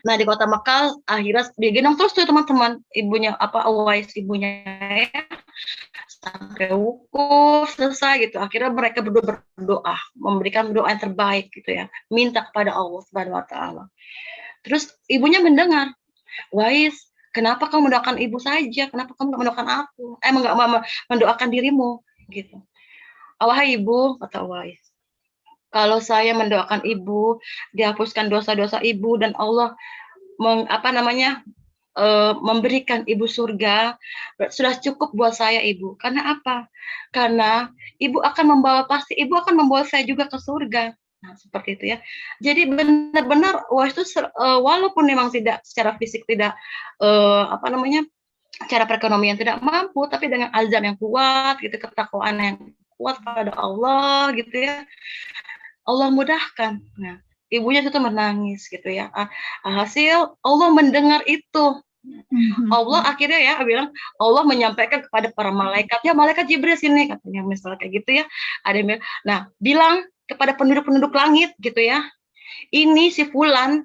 Nah di kota Mekah akhirnya digendong terus tuh teman-teman ibunya Uwais ibunya ya, sampai wukuf selesai gitu. Akhirnya mereka berdua berdoa, memberikan doa yang terbaik gitu ya, minta kepada Allah Subhanahu Wa Taala. Terus ibunya mendengar, Uwais, kenapa kamu mendoakan ibu saja? Kenapa kamu nggak mendoakan aku? Nggak mendoakan dirimu gitu. Wahai ibu, kata Uwais, kalau saya mendoakan ibu, dihapuskan dosa-dosa ibu dan Allah memberikan ibu surga, sudah cukup buat saya ibu. Karena apa? Karena ibu akan membawa saya juga ke surga. Nah, seperti itu ya. Jadi benar-benar Uwais itu walaupun memang tidak secara fisik tidak cara perekonomian tidak mampu, tapi dengan azam yang kuat gitu, ketakwaan yang kuat pada Allah gitu ya, Allah mudahkan. Nah, ibunya itu menangis gitu ya. Hasil Allah mendengar itu. Allah akhirnya ya bilang, Allah menyampaikan kepada para malaikat, ya malaikat Jibril sini katanya, misalnya kayak gitu ya. Ada yang bilang, nah bilang kepada penduduk-penduduk langit gitu ya, ini si Fulan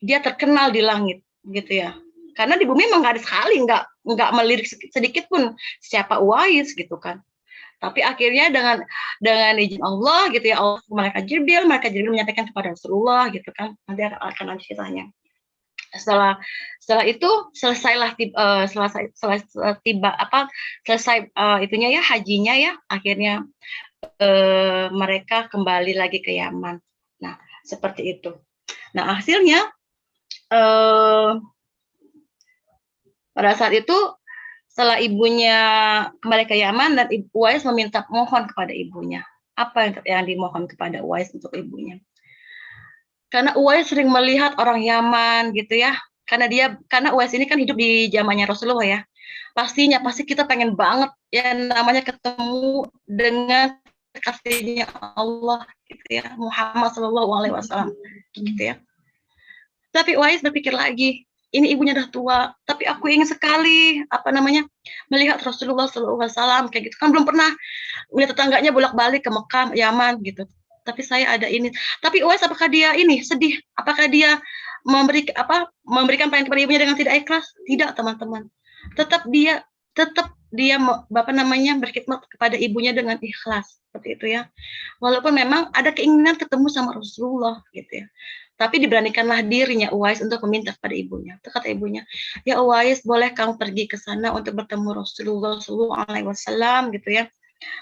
dia terkenal di langit gitu ya. Karena di bumi memang nggak ada sekali, nggak melirik sedikit pun siapa Uwais gitu kan. Tapi akhirnya dengan izin Allah gitu ya, Allah malaikat Jibril menyampaikan kepada Rasulullah gitu kan. Nanti akan lanjut ceritanya. Setelah itu selesailah selesai itunya ya, hajinya ya, akhirnya mereka kembali lagi ke Yaman. Nah, seperti itu. Nah, hasilnya pada saat itu setelah ibunya kembali ke Yaman dan Uwais mohon kepada ibunya. Apa yang dimohon kepada Uwais untuk ibunya? Karena Uwais sering melihat orang Yaman gitu ya. Karena Uwais ini kan hidup di zamannya Rasulullah ya. Pasti kita pengen banget ya namanya ketemu dengan kekasihnya Allah gitu ya, Muhammad Shallallahu Alaihi Wasallam gitu ya. Tapi Uwais berpikir lagi, ini ibunya udah tua, tapi aku ingin sekali melihat Rasulullah SAW kayak gitu kan, belum pernah melihat tetangganya bolak-balik ke Mekah, Yaman gitu. Tapi saya ada ini. Tapi Uwais apakah dia ini sedih? Apakah dia memberikan pelayanan kepada ibunya dengan tidak ikhlas? Tidak, teman-teman. Tetap dia berkhidmat kepada ibunya dengan ikhlas seperti itu ya. Walaupun memang ada keinginan ketemu sama Rasulullah gitu ya. Tapi diberanikanlah dirinya Uwais untuk meminta kepada ibunya. Itu kata ibunya, ya Uwais, boleh kamu pergi ke sana untuk bertemu Rasulullah SAW gitu ya.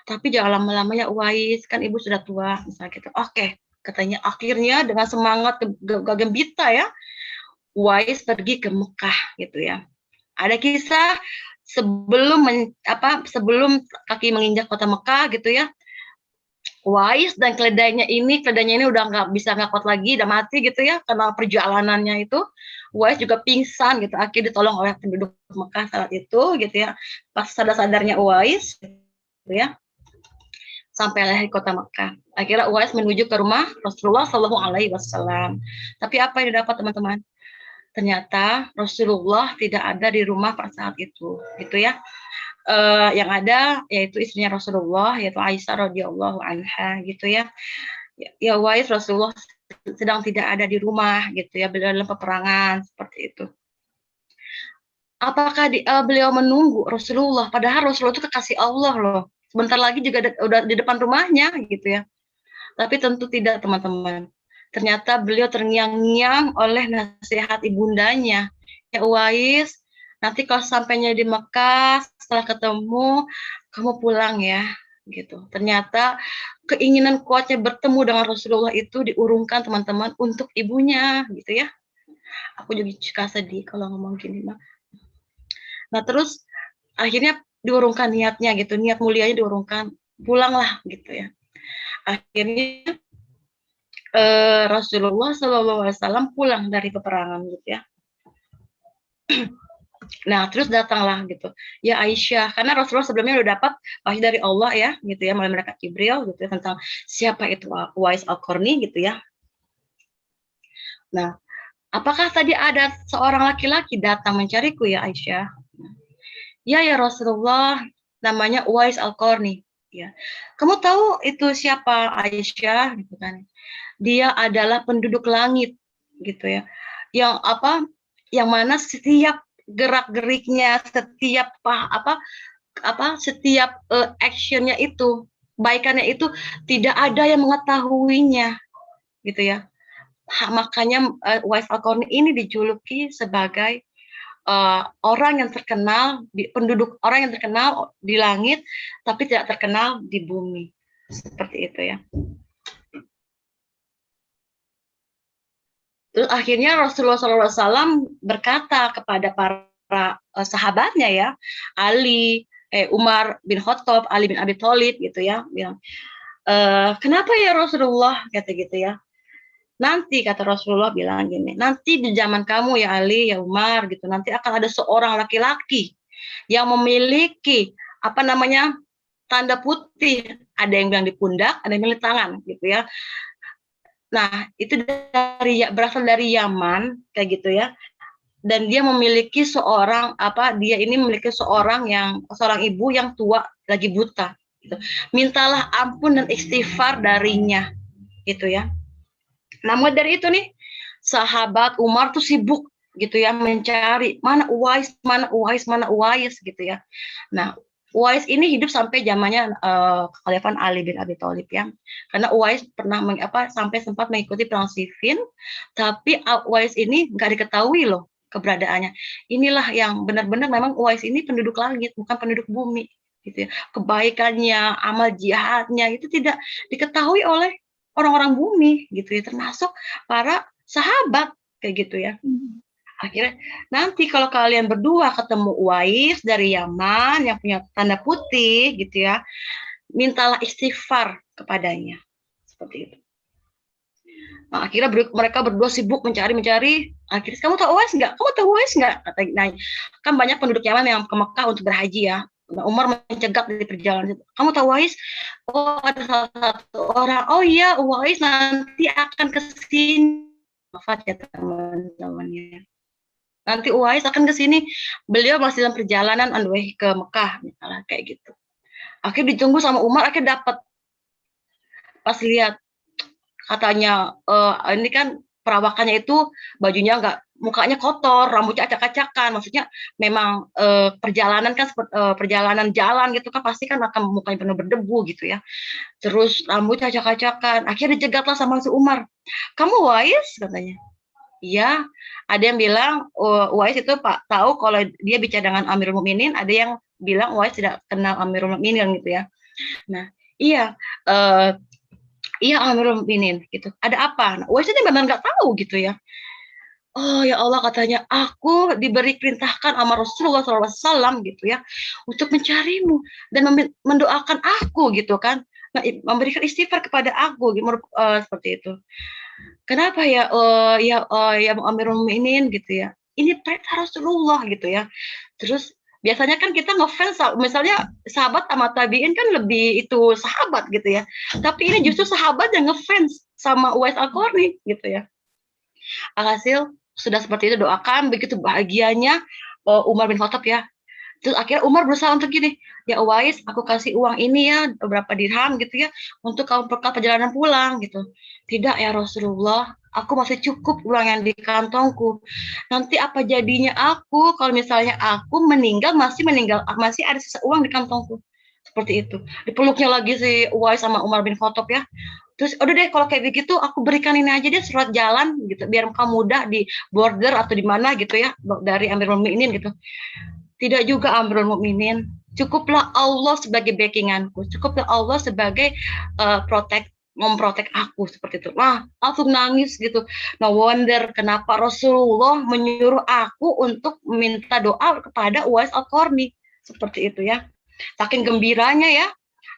Tapi jangan lama-lama ya Uwais, kan ibu sudah tua misalnya gitu. Oke, katanya akhirnya dengan semangat gembira ya, Uwais pergi ke Mekah gitu ya. Ada kisah sebelum kaki menginjak kota Mekah gitu ya. Uwais dan keledainya ini udah nggak bisa nggak kuat lagi, udah mati gitu ya karena perjalanannya itu. Uwais juga pingsan gitu, akhirnya ditolong oleh penduduk Mekah saat itu gitu ya. Pas sadar-sadarnya Uwais gitu ya, sampailah di kota Mekah. Akhirnya Uwais menuju ke rumah Rasulullah Shallallahu Alaihi Wasallam. Tapi apa yang didapat teman-teman? Ternyata Rasulullah tidak ada di rumah pada saat itu, gitu ya. Yang ada yaitu istrinya Rasulullah, yaitu Aisyah radhiyallahu anha, gitu ya. Ya Uwais, Rasulullah sedang tidak ada di rumah, gitu ya, beliau dalam peperangan seperti itu. Apakah beliau menunggu Rasulullah? Padahal Rasulullah itu kekasih Allah loh. Sebentar lagi juga udah di depan rumahnya, gitu ya. Tapi tentu tidak, teman-teman. Ternyata beliau terngiang-ngiang oleh nasihat ibundanya. Ya Uwais, nanti kalau sampainya di Mekah, setelah ketemu, kamu pulang ya. Gitu. Ternyata keinginan kuatnya bertemu dengan Rasulullah itu diurungkan, teman-teman, untuk ibunya, gitu ya. Aku juga suka sedih kalau ngomong gini, Mak. Nah, terus akhirnya diurungkan niatnya gitu, niat mulianya diurungkan, pulanglah gitu ya. Akhirnya Rasulullah SAW pulang dari peperangan gitu ya. Nah, terus datanglah gitu ya Aisyah, karena Rasulullah sebelumnya udah dapat wahyu dari Allah ya, gitu ya, melalui malaikat Jibril gitu ya, tentang siapa itu Uwais Al-Qarni gitu ya. Nah, apakah tadi ada seorang laki-laki datang mencariku ya Aisyah? Ya Rasulullah, namanya Uwais Al-Qarni. Ya, kamu tahu itu siapa Aisyah gitu kan? Dia adalah penduduk langit gitu ya, yang mana setiap gerak-geriknya, setiap setiap actionnya itu, baikannya itu tidak ada yang mengetahuinya gitu ya. Makanya Uwais Al-Qarni ini dijuluki sebagai orang yang terkenal orang yang terkenal di langit tapi tidak terkenal di bumi, seperti itu ya. Terus akhirnya Rasulullah SAW berkata kepada para sahabatnya ya, Umar bin Khattab, Ali bin Abi Thalib gitu ya, bilang, kenapa ya Rasulullah, kata gitu ya. Nanti kata Rasulullah bilang gini, nanti di zaman kamu ya Ali, ya Umar gitu, nanti akan ada seorang laki-laki yang memiliki tanda putih, ada yang bilang di pundak, ada yang bilang di tangan gitu ya. Nah, itu berasal dari Yaman kayak gitu ya. Dan dia memiliki seorang ibu yang tua lagi buta gitu. Mintalah ampun dan istighfar darinya gitu ya. Namun dari itu nih, sahabat Umar tuh sibuk gitu ya mencari mana Uwais gitu ya. Nah, Uwais ini hidup sampai zamannya kekhalifahan Ali bin Abi Thalib ya. Karena Uwais pernah sampai sempat mengikuti perang Siffin, tapi Uwais ini nggak diketahui loh keberadaannya. Inilah yang benar-benar memang Uwais ini penduduk langit, bukan penduduk bumi gitu ya. Kebaikannya, amal jihadnya itu tidak diketahui oleh orang-orang bumi gitu ya, termasuk para sahabat kayak gitu ya. Akhirnya nanti kalau kalian berdua ketemu Uwais dari Yaman yang punya tanda putih gitu ya, mintalah istighfar kepadanya, seperti itu. Nah, akhirnya mereka berdua sibuk mencari. Akhirnya, kamu tahu Uwais nggak? Kata, nah, kan banyak penduduk Yaman yang ke Mekah untuk berhaji ya. Nah, Umar mencegah dari perjalanan itu. Kamu tahu Uwais? Oh, ada salah satu orang. Oh iya, Uwais nanti akan ke sini. Maaf ya teman-temannya. Nanti Uwais akan ke sini. Beliau masih dalam perjalanan on the way ke Mekah, misalnya kayak gitu. Akhirnya ditunggu sama Umar, akhirnya dapat. Pas lihat, katanya ini kan perawakannya itu bajunya mukanya kotor, rambutnya acak-acakan. Maksudnya memang perjalanan kan perjalanan jalan gitu kan pasti kan akan mukanya penuh berdebu gitu ya. Terus rambutnya acak-acakan. Akhirnya dicegatlah sama si Umar. Kamu Uwais? Katanya. Iya, ada yang bilang Uwais itu tahu kalau dia bicara dengan Amirul Mukminin, ada yang bilang Uwais tidak kenal Amirul Mukminin gitu ya. Nah, iya Amirul Mukminin gitu. Ada apa? Nah, Uwais ini memang nggak tahu gitu ya. Oh ya Allah, katanya aku diberi perintahkan sama Rasulullah SAW gitu ya untuk mencarimu dan mendoakan aku gitu kan memberikan istighfar kepada aku, seperti itu. Kenapa ya, ya Amirul Mukminin gitu ya. Ini perintah Rasulullah gitu ya. Terus biasanya kan kita ngefans, misalnya sahabat sama tabiin kan lebih itu sahabat gitu ya. Tapi ini justru sahabat yang ngefans sama Uwais Al-Qarni gitu ya. Alhasil sudah seperti itu, doakan begitu bahagianya Umar bin Khattab ya. Terus akhirnya Umar berusaha untuk gini, ya Uwais, aku kasih uang ini ya, beberapa dirham gitu ya, untuk kamu bekal perjalanan pulang gitu. Tidak ya Rasulullah, aku masih cukup uang yang di kantongku. Nanti apa jadinya aku kalau misalnya aku masih ada sisa uang di kantongku. Seperti itu. Dipeluknya lagi si Uwais sama Umar bin Khattab ya. Terus udah deh kalau kayak begitu aku berikan ini aja deh surat jalan gitu biar kamu mudah di border atau di mana gitu ya dari Amirul Mukminin gitu. Tidak juga Amirul Mukminin, cukuplah Allah sebagai backinganku, cukuplah Allah sebagai memprotek aku seperti itu. Nah, langsung nangis gitu. No wonder kenapa Rasulullah menyuruh aku untuk minta doa kepada Uwais Al-Qarni seperti itu ya. Saking gembiranya ya,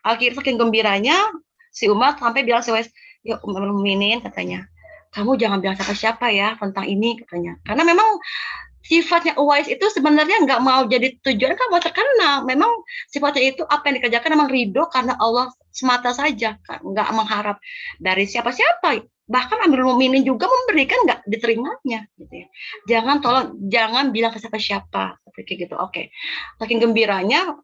saking gembiranya si Umar sampai bilang si Uwais, ya Amirul Mukminin katanya, kamu jangan bilang siapa-siapa ya tentang ini katanya. Karena memang sifatnya Uwais itu sebenarnya nggak mau jadi tujuan kan mau terkenal. Memang sifatnya itu apa yang dikerjakan memang ridho karena Allah semata saja, nggak mengharap dari siapa-siapa. Bahkan Amirul Mukminin juga memberikan nggak diterimanya, gitu ya. Jangan bilang ke siapa-siapa, seperti gitu. Oke, saking gembiranya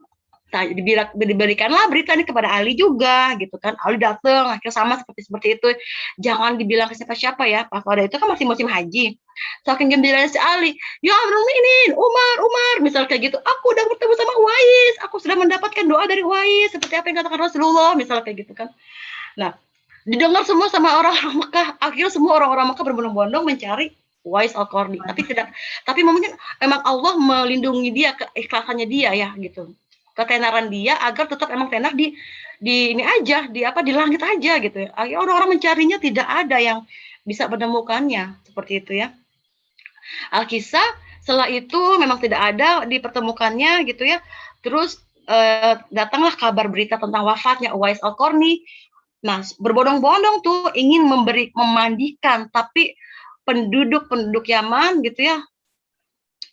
diberikanlah berita ini kepada Ali juga gitu kan. Ali datang akhirnya sama seperti itu, jangan dibilang ke siapa-siapa ya. Pas pada itu kan masih musim haji, saking gembiranya si Ali, ya Amirul Mukminin Umar misal kayak gitu, aku udah bertemu sama Uwais, aku sudah mendapatkan doa dari Uwais seperti apa yang katakan Rasulullah misal kayak gitu kan. Nah, didengar semua sama orang-orang Mekah. Akhirnya semua orang-orang Mekah berbondong-bondong mencari Uwais Al-Qarni. Tapi mungkin memang Allah melindungi dia, keikhlasannya dia ya gitu, ketenaran dia agar tetap emang tenar di ini aja, di langit aja gitu ya. Akhirnya orang-orang mencarinya tidak ada yang bisa menemukannya seperti itu ya. Al-Kisah setelah itu memang tidak ada dipertemukannya gitu ya. Terus datanglah kabar berita tentang wafatnya Uwais Al-Qarni. Nah, berbondong-bondong tuh ingin memandikan, tapi penduduk Yaman gitu ya,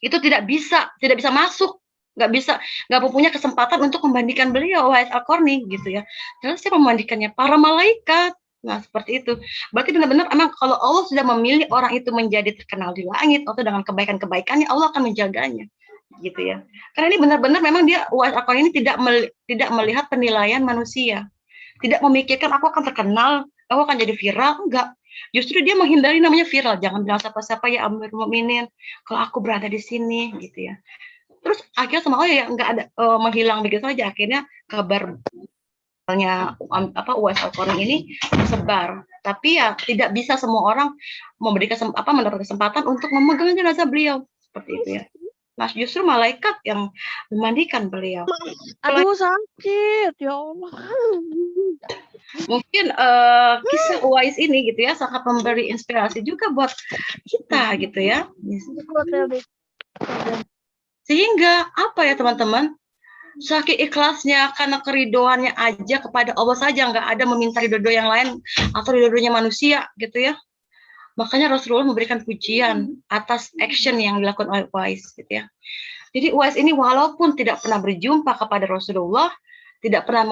itu tidak bisa masuk, nggak punya kesempatan untuk memandikan beliau Uwais Al-Qarni gitu ya. Terus siapa memandikannya? Para malaikat. Nah, seperti itu. Berarti benar-benar emang kalau Allah sudah memilih orang itu menjadi terkenal di langit atau dengan kebaikan-kebaikannya, Allah akan menjaganya gitu ya. Karena ini benar-benar memang dia Uwais Al-Qarni ini tidak melihat penilaian manusia. Tidak memikirkan aku akan terkenal, aku akan jadi viral, enggak. Justru dia menghindari namanya viral. Jangan bilang siapa-siapa ya Amirul Mukminin kalau aku berada di sini gitu ya. Terus akhirnya sama Allah ya enggak ada menghilang begitu saja. Akhirnya kabar Uwais Al-Qarni ini tersebar. Tapi ya tidak bisa semua orang mendapat kesempatan untuk memegang jenazah beliau seperti itu ya. Nah, justru malaikat yang memandikan beliau. Aduh, sakit ya Allah. Mungkin kisah Uwais ini gitu ya sangat memberi inspirasi juga buat kita gitu ya. Sehingga apa ya teman-teman, saking ikhlasnya karena keridoannya aja kepada Allah saja, nggak ada meminta ridho yang lain atau ridhonya manusia gitu ya. Makanya Rasulullah memberikan pujian atas action yang dilakukan oleh Uwais gitu ya. Jadi Uwais ini walaupun tidak pernah berjumpa kepada Rasulullah, tidak pernah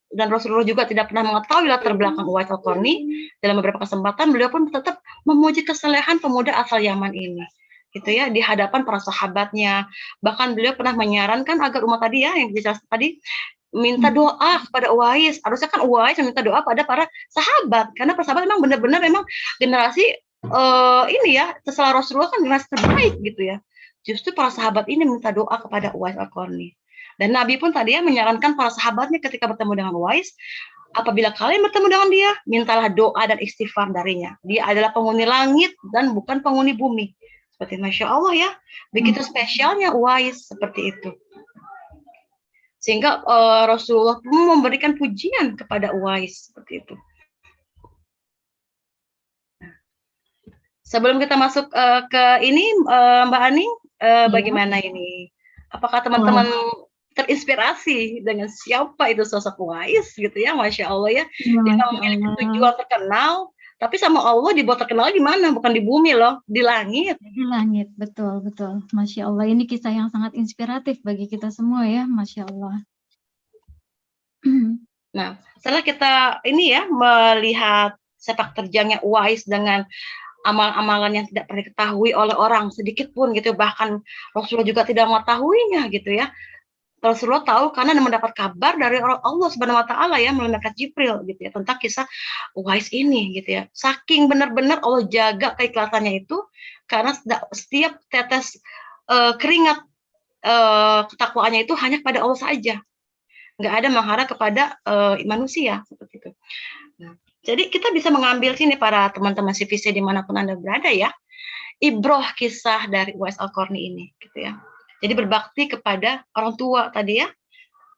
dan Rasulullah juga tidak pernah mengetahui latar belakang Uwais Al-Qarni, dalam beberapa kesempatan beliau pun tetap memuji kesalehan pemuda asal Yaman ini gitu ya di hadapan para sahabatnya. Bahkan beliau pernah menyarankan agar umat tadi ya yang dijelaskan tadi minta doa kepada Uwais. Harusnya kan Uwais meminta doa pada para sahabat karena para sahabat memang benar-benar memang generasi ini ya setelah Rasulullah kan generasi terbaik gitu ya. Justru para sahabat ini minta doa kepada Uwais Al-Qarni. Dan Nabi pun tadi ya menyarankan para sahabatnya ketika bertemu dengan Uwais, apabila kalian bertemu dengan dia, mintalah doa dan istighfar darinya. Dia adalah penghuni langit dan bukan penghuni bumi. Seperti Masya Allah ya, begitu spesialnya Uwais seperti itu. Sehingga Rasulullah pun memberikan pujian kepada Uwais seperti itu. Sebelum kita masuk ke ini, Mbak Ani, bagaimana ini? Apakah teman-teman terinspirasi dengan siapa itu sosok Uwais gitu ya, Masya Allah ya. Iya, Dia Masya memiliki Allah. tujuan terkenal, tapi sama Allah dibuat terkenal di mana? Bukan di bumi loh, di langit. Di langit, betul, betul. Masya Allah, ini kisah yang sangat inspiratif bagi kita semua ya, Masya Allah. Nah, setelah kita ini ya melihat sepak terjangnya Uwais dengan amal-amalan yang tidak pernah diketahui oleh orang sedikit pun gitu, bahkan Rasulullah juga tidak mengetahuinya gitu ya. Rasulullah tahu karena mendapat kabar dari Allah Subhanahu wa taala ya melalui malaikat Jibril gitu ya tentang kisah Uwais ini gitu ya. Saking benar-benar Allah jaga keikhlasannya itu karena setiap tetes keringat ketakwaannya itu hanya kepada Allah saja. Nggak ada mengharap kepada manusia seperti itu. Nah, jadi kita bisa mengambil sini para teman-teman CVC dimanapun Anda berada ya, ibroh kisah dari Uwais Al-Qarni ini gitu ya. Jadi berbakti kepada orang tua tadi ya.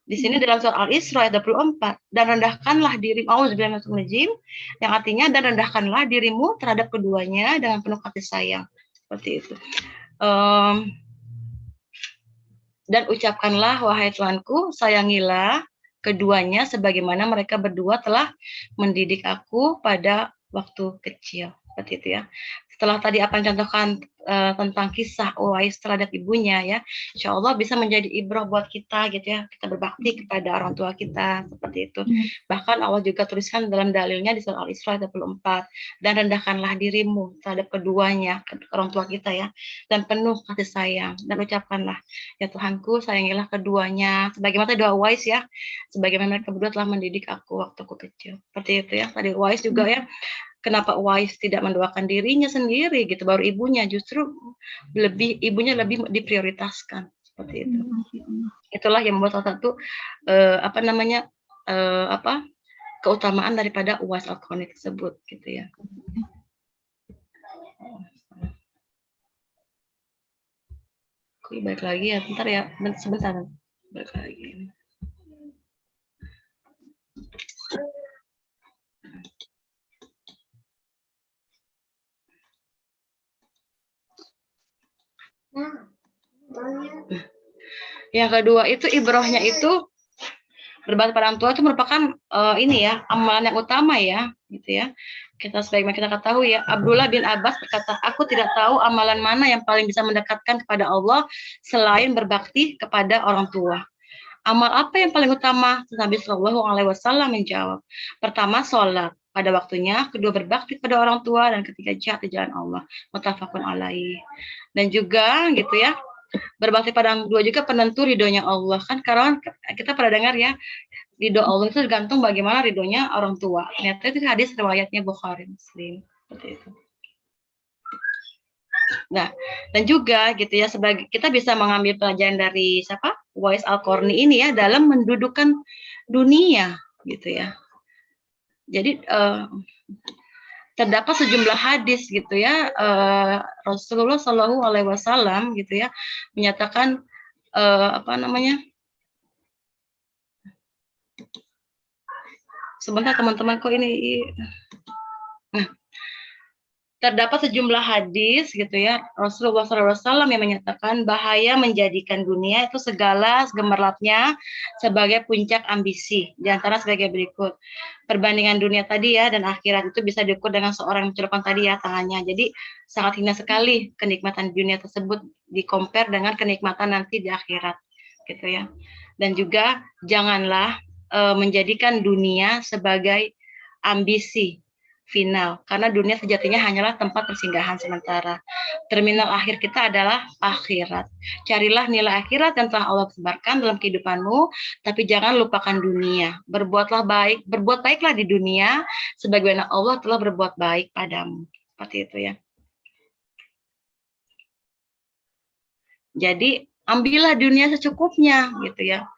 Di sini dalam surah Al-Isra ayat 24, dan rendahkanlah dirimu, yang artinya dan rendahkanlah dirimu terhadap keduanya dengan penuh kasih sayang. Seperti itu. Dan ucapkanlah, wahai Tuanku, sayangilah keduanya sebagaimana mereka berdua telah mendidik aku pada waktu kecil. Seperti itu ya. Setelah tadi apa yang contohkan tentang kisah Uwais terhadap ibunya ya, insya Allah bisa menjadi ibrah buat kita gitu ya. Kita berbakti kepada orang tua kita seperti itu. Bahkan Allah juga tuliskan dalam dalilnya di surah Al-Isra 24, dan rendahkanlah dirimu terhadap keduanya, orang tua kita ya, dan penuh kasih sayang, dan ucapkanlah, ya Tuhanku, sayangilah keduanya sebagaimana doa Uwais ya, sebagaimana mereka berdua telah mendidik aku waktu aku kecil. Seperti itu ya. Tadi Uwais juga ya, kenapa Uwais tidak mendoakan dirinya sendiri gitu, baru ibunya, justru ibunya lebih diprioritaskan seperti itu. Itulah yang membuat salah satu keutamaan daripada Uwais Al-Qarni tersebut gitu ya. Balik lagi ya, bentar ya, sebentar. Balik lagi. Yang kedua itu ibrohnya itu berbakti pada orang tua itu merupakan ini ya, amalan yang utama ya, gitu ya. Kita sebagaimana kita ketahui ya, Abdullah bin Abbas berkata, aku tidak tahu amalan mana yang paling bisa mendekatkan kepada Allah selain berbakti kepada orang tua. Amal apa yang paling utama? Nabi Shallallahu Alaihi Wasallam menjawab, pertama sholat pada waktunya, kedua berbakti pada orang tua, dan ketiga jihad di jalan Allah. Muttafaqun alaih. Dan juga gitu ya, berbakti pada orang tua juga penentu ridhonya Allah kan, karena kita pernah dengar ya, ridho Allah itu tergantung bagaimana ridhonya orang tua. Ternyata itu hadis riwayatnya Bukhari Muslim seperti itu. Nah, dan juga gitu ya, sebagai kita bisa mengambil pelajaran dari siapa? Uwais Al-Qarni ini ya, dalam mendudukkan dunia gitu ya. Jadi terdapat sejumlah hadis gitu ya, Rasulullah Shallallahu Alaihi Wasallam gitu ya menyatakan sebentar teman-teman kok ini. Nah, terdapat sejumlah hadis gitu ya, Rasulullah SAW yang menyatakan bahaya menjadikan dunia itu segala gemerlapnya sebagai puncak ambisi. Di antara sebagai berikut, perbandingan dunia tadi ya dan akhirat itu bisa diukur dengan seorang yang mencelupkan tadi ya tangannya. Jadi sangat hina sekali kenikmatan dunia tersebut di-compare dengan kenikmatan nanti di akhirat gitu ya. Dan juga janganlah menjadikan dunia sebagai ambisi final, karena dunia sejatinya hanyalah tempat persinggahan sementara. Terminal akhir kita adalah akhirat. Carilah nilai akhirat yang telah Allah sebarkan dalam kehidupanmu, tapi jangan lupakan dunia. Berbuat baiklah di dunia, sebagaimana Allah telah berbuat baik padamu. Seperti itu ya. Jadi ambillah dunia secukupnya, gitu ya.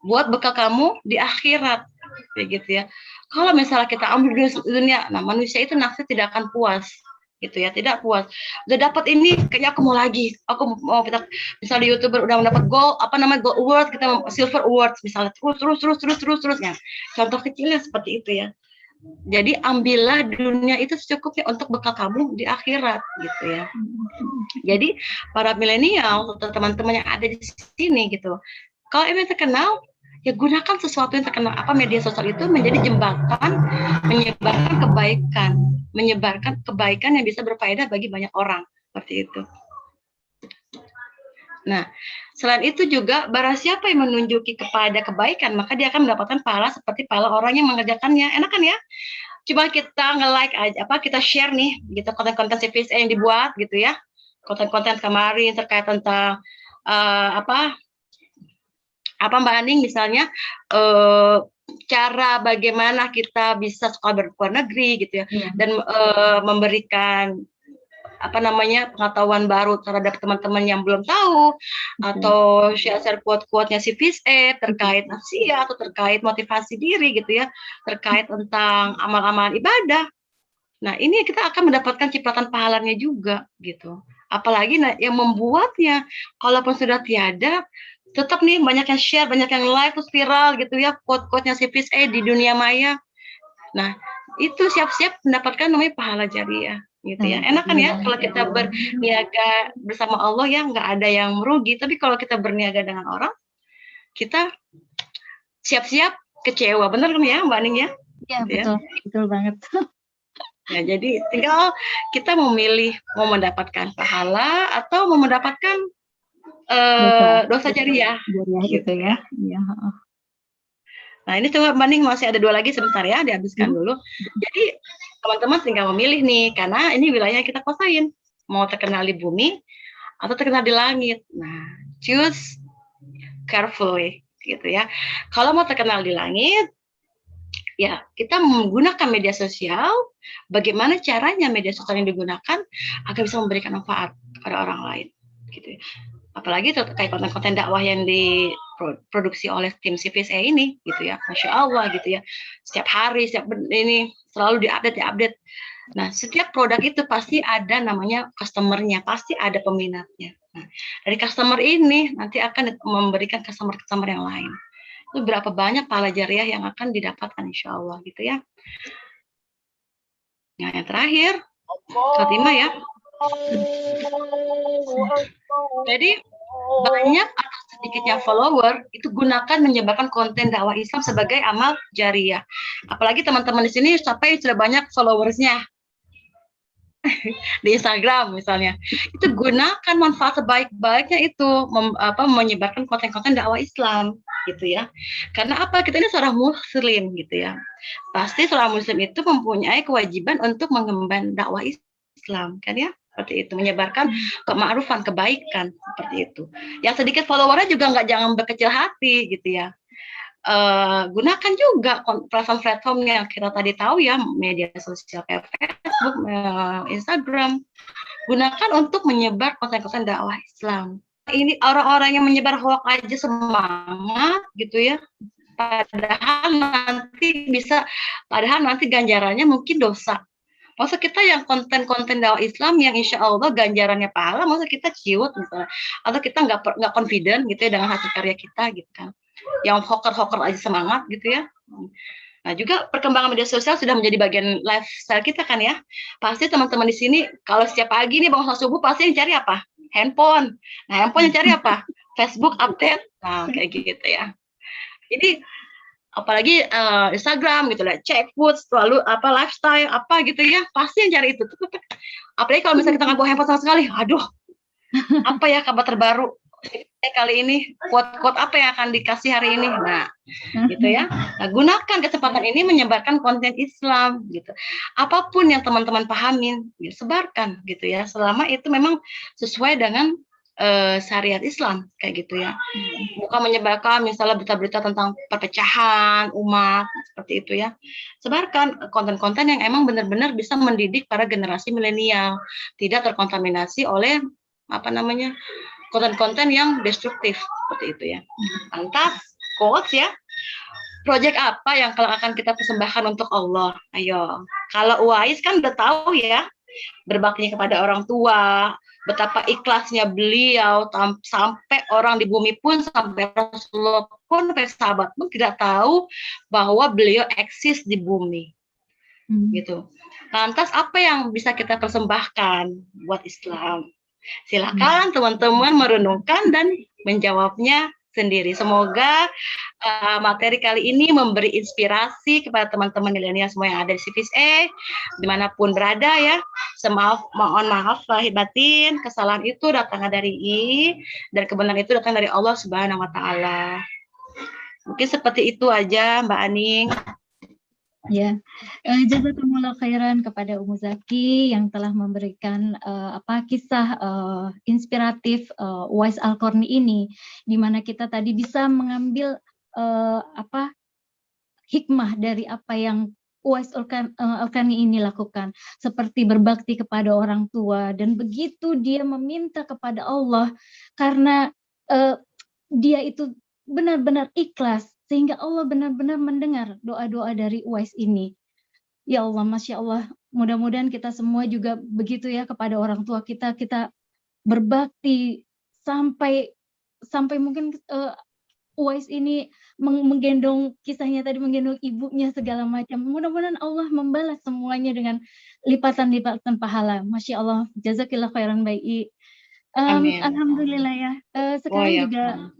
Buat bekal kamu di akhirat, kayak gitu ya. Kalau misalnya kita ambil dunia, nah manusia itu nafsu tidak akan puas, gitu ya, tidak puas. Udah dapat ini, kayaknya aku mau lagi. Aku mau kita, misalnya YouTuber udah mendapat gold award, kita silver award, misalnya terusnya. Contoh kecilnya seperti itu ya. Jadi ambillah dunia itu secukupnya untuk bekal kamu di akhirat, gitu ya. Jadi para milenial atau teman-teman yang ada di sini gitu, Kalau ini terkenal, ya gunakan sesuatu yang terkenal. Apa media sosial itu menjadi jembatan menyebarkan kebaikan yang bisa berfaedah bagi banyak orang, seperti itu. Nah, selain itu juga barang siapa yang menunjuki kepada kebaikan, maka dia akan mendapatkan pahala seperti pahala orang yang mengerjakannya. Enak kan ya? Cuma kita nge-like aja, kita share nih, gitu konten-konten CVSA yang dibuat gitu ya, konten-konten kemarin terkait tentang apa Mbak Aning misalnya cara bagaimana kita bisa sekolah berluar negeri gitu ya, dan memberikan pengetahuan baru terhadap teman-teman yang belum tahu, atau share quote-quote-nya si Fish terkait nafsia atau terkait motivasi diri gitu ya, terkait tentang amal-amal ibadah. Nah, ini kita akan mendapatkan cipratan pahalanya juga gitu. Apalagi yang membuatnya, kalaupun sudah tiada, tetap nih banyak yang share, banyak yang like, terus viral gitu ya, quote-quote-nya si Fish di dunia maya. Nah, itu siap-siap mendapatkan namanya pahala jariah gitu ya. Enak kan ya kalau kita berniaga bersama Allah ya, nggak ada yang merugi. Tapi kalau kita berniaga dengan orang, kita siap-siap kecewa. Benar kan ya Mbak Aning ya? Iya, betul. Betul banget. Ya, jadi tinggal kita memilih mau mendapatkan pahala atau mau mendapatkan dosa jariah. Gitu ya. Iya. Nah, ini coba banding, masih ada 2 lagi sebentar ya, dihabiskan dulu. Jadi teman-teman tinggal memilih nih, karena ini wilayah yang kita kuasain. Mau terkenal di bumi atau terkenal di langit. Nah, choose carefully gitu ya. Kalau mau terkenal di langit, ya kita menggunakan media sosial. Bagaimana caranya media sosial yang digunakan agar bisa memberikan manfaat kepada orang lain gitu ya. Apalagi terkait konten-konten dakwah yang diproduksi oleh tim CVSA ini gitu ya, Masya Allah gitu ya, setiap hari ini selalu diupdate. Nah, setiap produk itu pasti ada namanya customer-nya, pasti ada peminatnya. Nah, dari customer ini nanti akan memberikan customer yang lain. Itu berapa banyak pahala jariah yang akan didapatkan insya Allah gitu ya. Nah, yang terakhir Fatimah ya. Jadi banyak atau sedikitnya follower itu gunakan menyebarkan konten dakwah Islam sebagai amal jariah. Apalagi teman-teman di sini sampai sudah banyak followersnya di Instagram misalnya. Itu gunakan manfaat sebaik-baiknya itu menyebarkan konten-konten dakwah Islam gitu ya. Karena apa? Kita ini seorang muslim gitu ya. Pasti seorang muslim itu mempunyai kewajiban untuk mengemban dakwah Islam kan ya. Seperti itu, menyebarkan kema'rufan, kebaikan seperti itu. Yang sedikit followernya juga jangan berkecil hati gitu ya. Gunakan juga platform yang kita tadi tahu ya, media sosial kayak Facebook, Instagram. Gunakan untuk menyebar konten-konten dakwah Islam. Ini orang-orang yang menyebar hoax aja semangat gitu ya. Padahal nanti ganjarannya mungkin dosa. Masa kita yang konten-konten dakwah Islam yang insya Allah ganjarannya pahala, masa kita ciut misalnya, atau kita nggak confident gitu ya dengan hasil karya kita gitu kan, yang hoker aja semangat gitu ya. Nah, juga perkembangan media sosial sudah menjadi bagian lifestyle kita kan ya. Pasti teman-teman di sini kalau setiap pagi nih bangun subuh pasti yang cari apa? Handphone. Nah, handphone yang cari apa? Facebook update. Nah, kayak gitu ya. Jadi apalagi Instagram gitu lah, cek food, selalu lifestyle gitu ya, pasti yang cari itu. Apalagi kalau misalnya kita nggak bawa handphone sama sekali, aduh, apa ya kabar terbaru kali ini, quote apa yang akan dikasih hari ini. Nah, gitu ya. Nah, gunakan kesempatan ini menyebarkan konten Islam gitu. Apapun yang teman-teman pahamin, sebarkan gitu ya. Selama itu memang sesuai dengan syariat Islam kayak gitu ya. Bukan menyebarkan misalnya berita-berita tentang perpecahan umat seperti itu ya. Sebarkan konten-konten yang emang benar-benar bisa mendidik para generasi milenial, tidak terkontaminasi oleh konten-konten yang destruktif seperti itu ya. Lantas quotes ya. Project apa yang kalau akan kita persembahkan untuk Allah? Ayo. Kalau Uwais kan udah tahu ya, berbakti kepada orang tua, betapa ikhlasnya beliau sampai orang di bumi pun, sampai Rasulullah pun, sampai sahabat pun tidak tahu bahwa beliau eksis di bumi. Gitu. Lantas apa yang bisa kita persembahkan buat Islam? Silakan teman-teman merenungkan dan menjawabnya sendiri. Semoga materi kali ini memberi inspirasi kepada teman-teman milenial semua yang ada di CVSE, dimanapun berada ya. Mohon maaf lahir batin, kesalahan itu datang dari dan kebenaran itu datang dari Allah Subhanahu Wa Taala. Mungkin seperti itu aja, Mbak Aning. Ya, jazakumullah khairan kepada Umu Zaki yang telah memberikan kisah inspiratif Uwais Al-Qarni ini, di mana kita tadi bisa mengambil hikmah dari apa yang Uwais Al-Qarni ini lakukan, seperti berbakti kepada orang tua, dan begitu dia meminta kepada Allah karena dia itu benar-benar ikhlas, sehingga Allah benar-benar mendengar doa-doa dari Uwais ini. Ya Allah, Masya Allah, mudah-mudahan kita semua juga begitu ya kepada orang tua kita, kita berbakti sampai mungkin Uwais ini menggendong, kisahnya tadi menggendong ibunya segala macam. Mudah-mudahan Allah membalas semuanya dengan lipatan-lipatan pahala. Masya Allah, jazakillah khairan baik. Alhamdulillah ya. Sekarang juga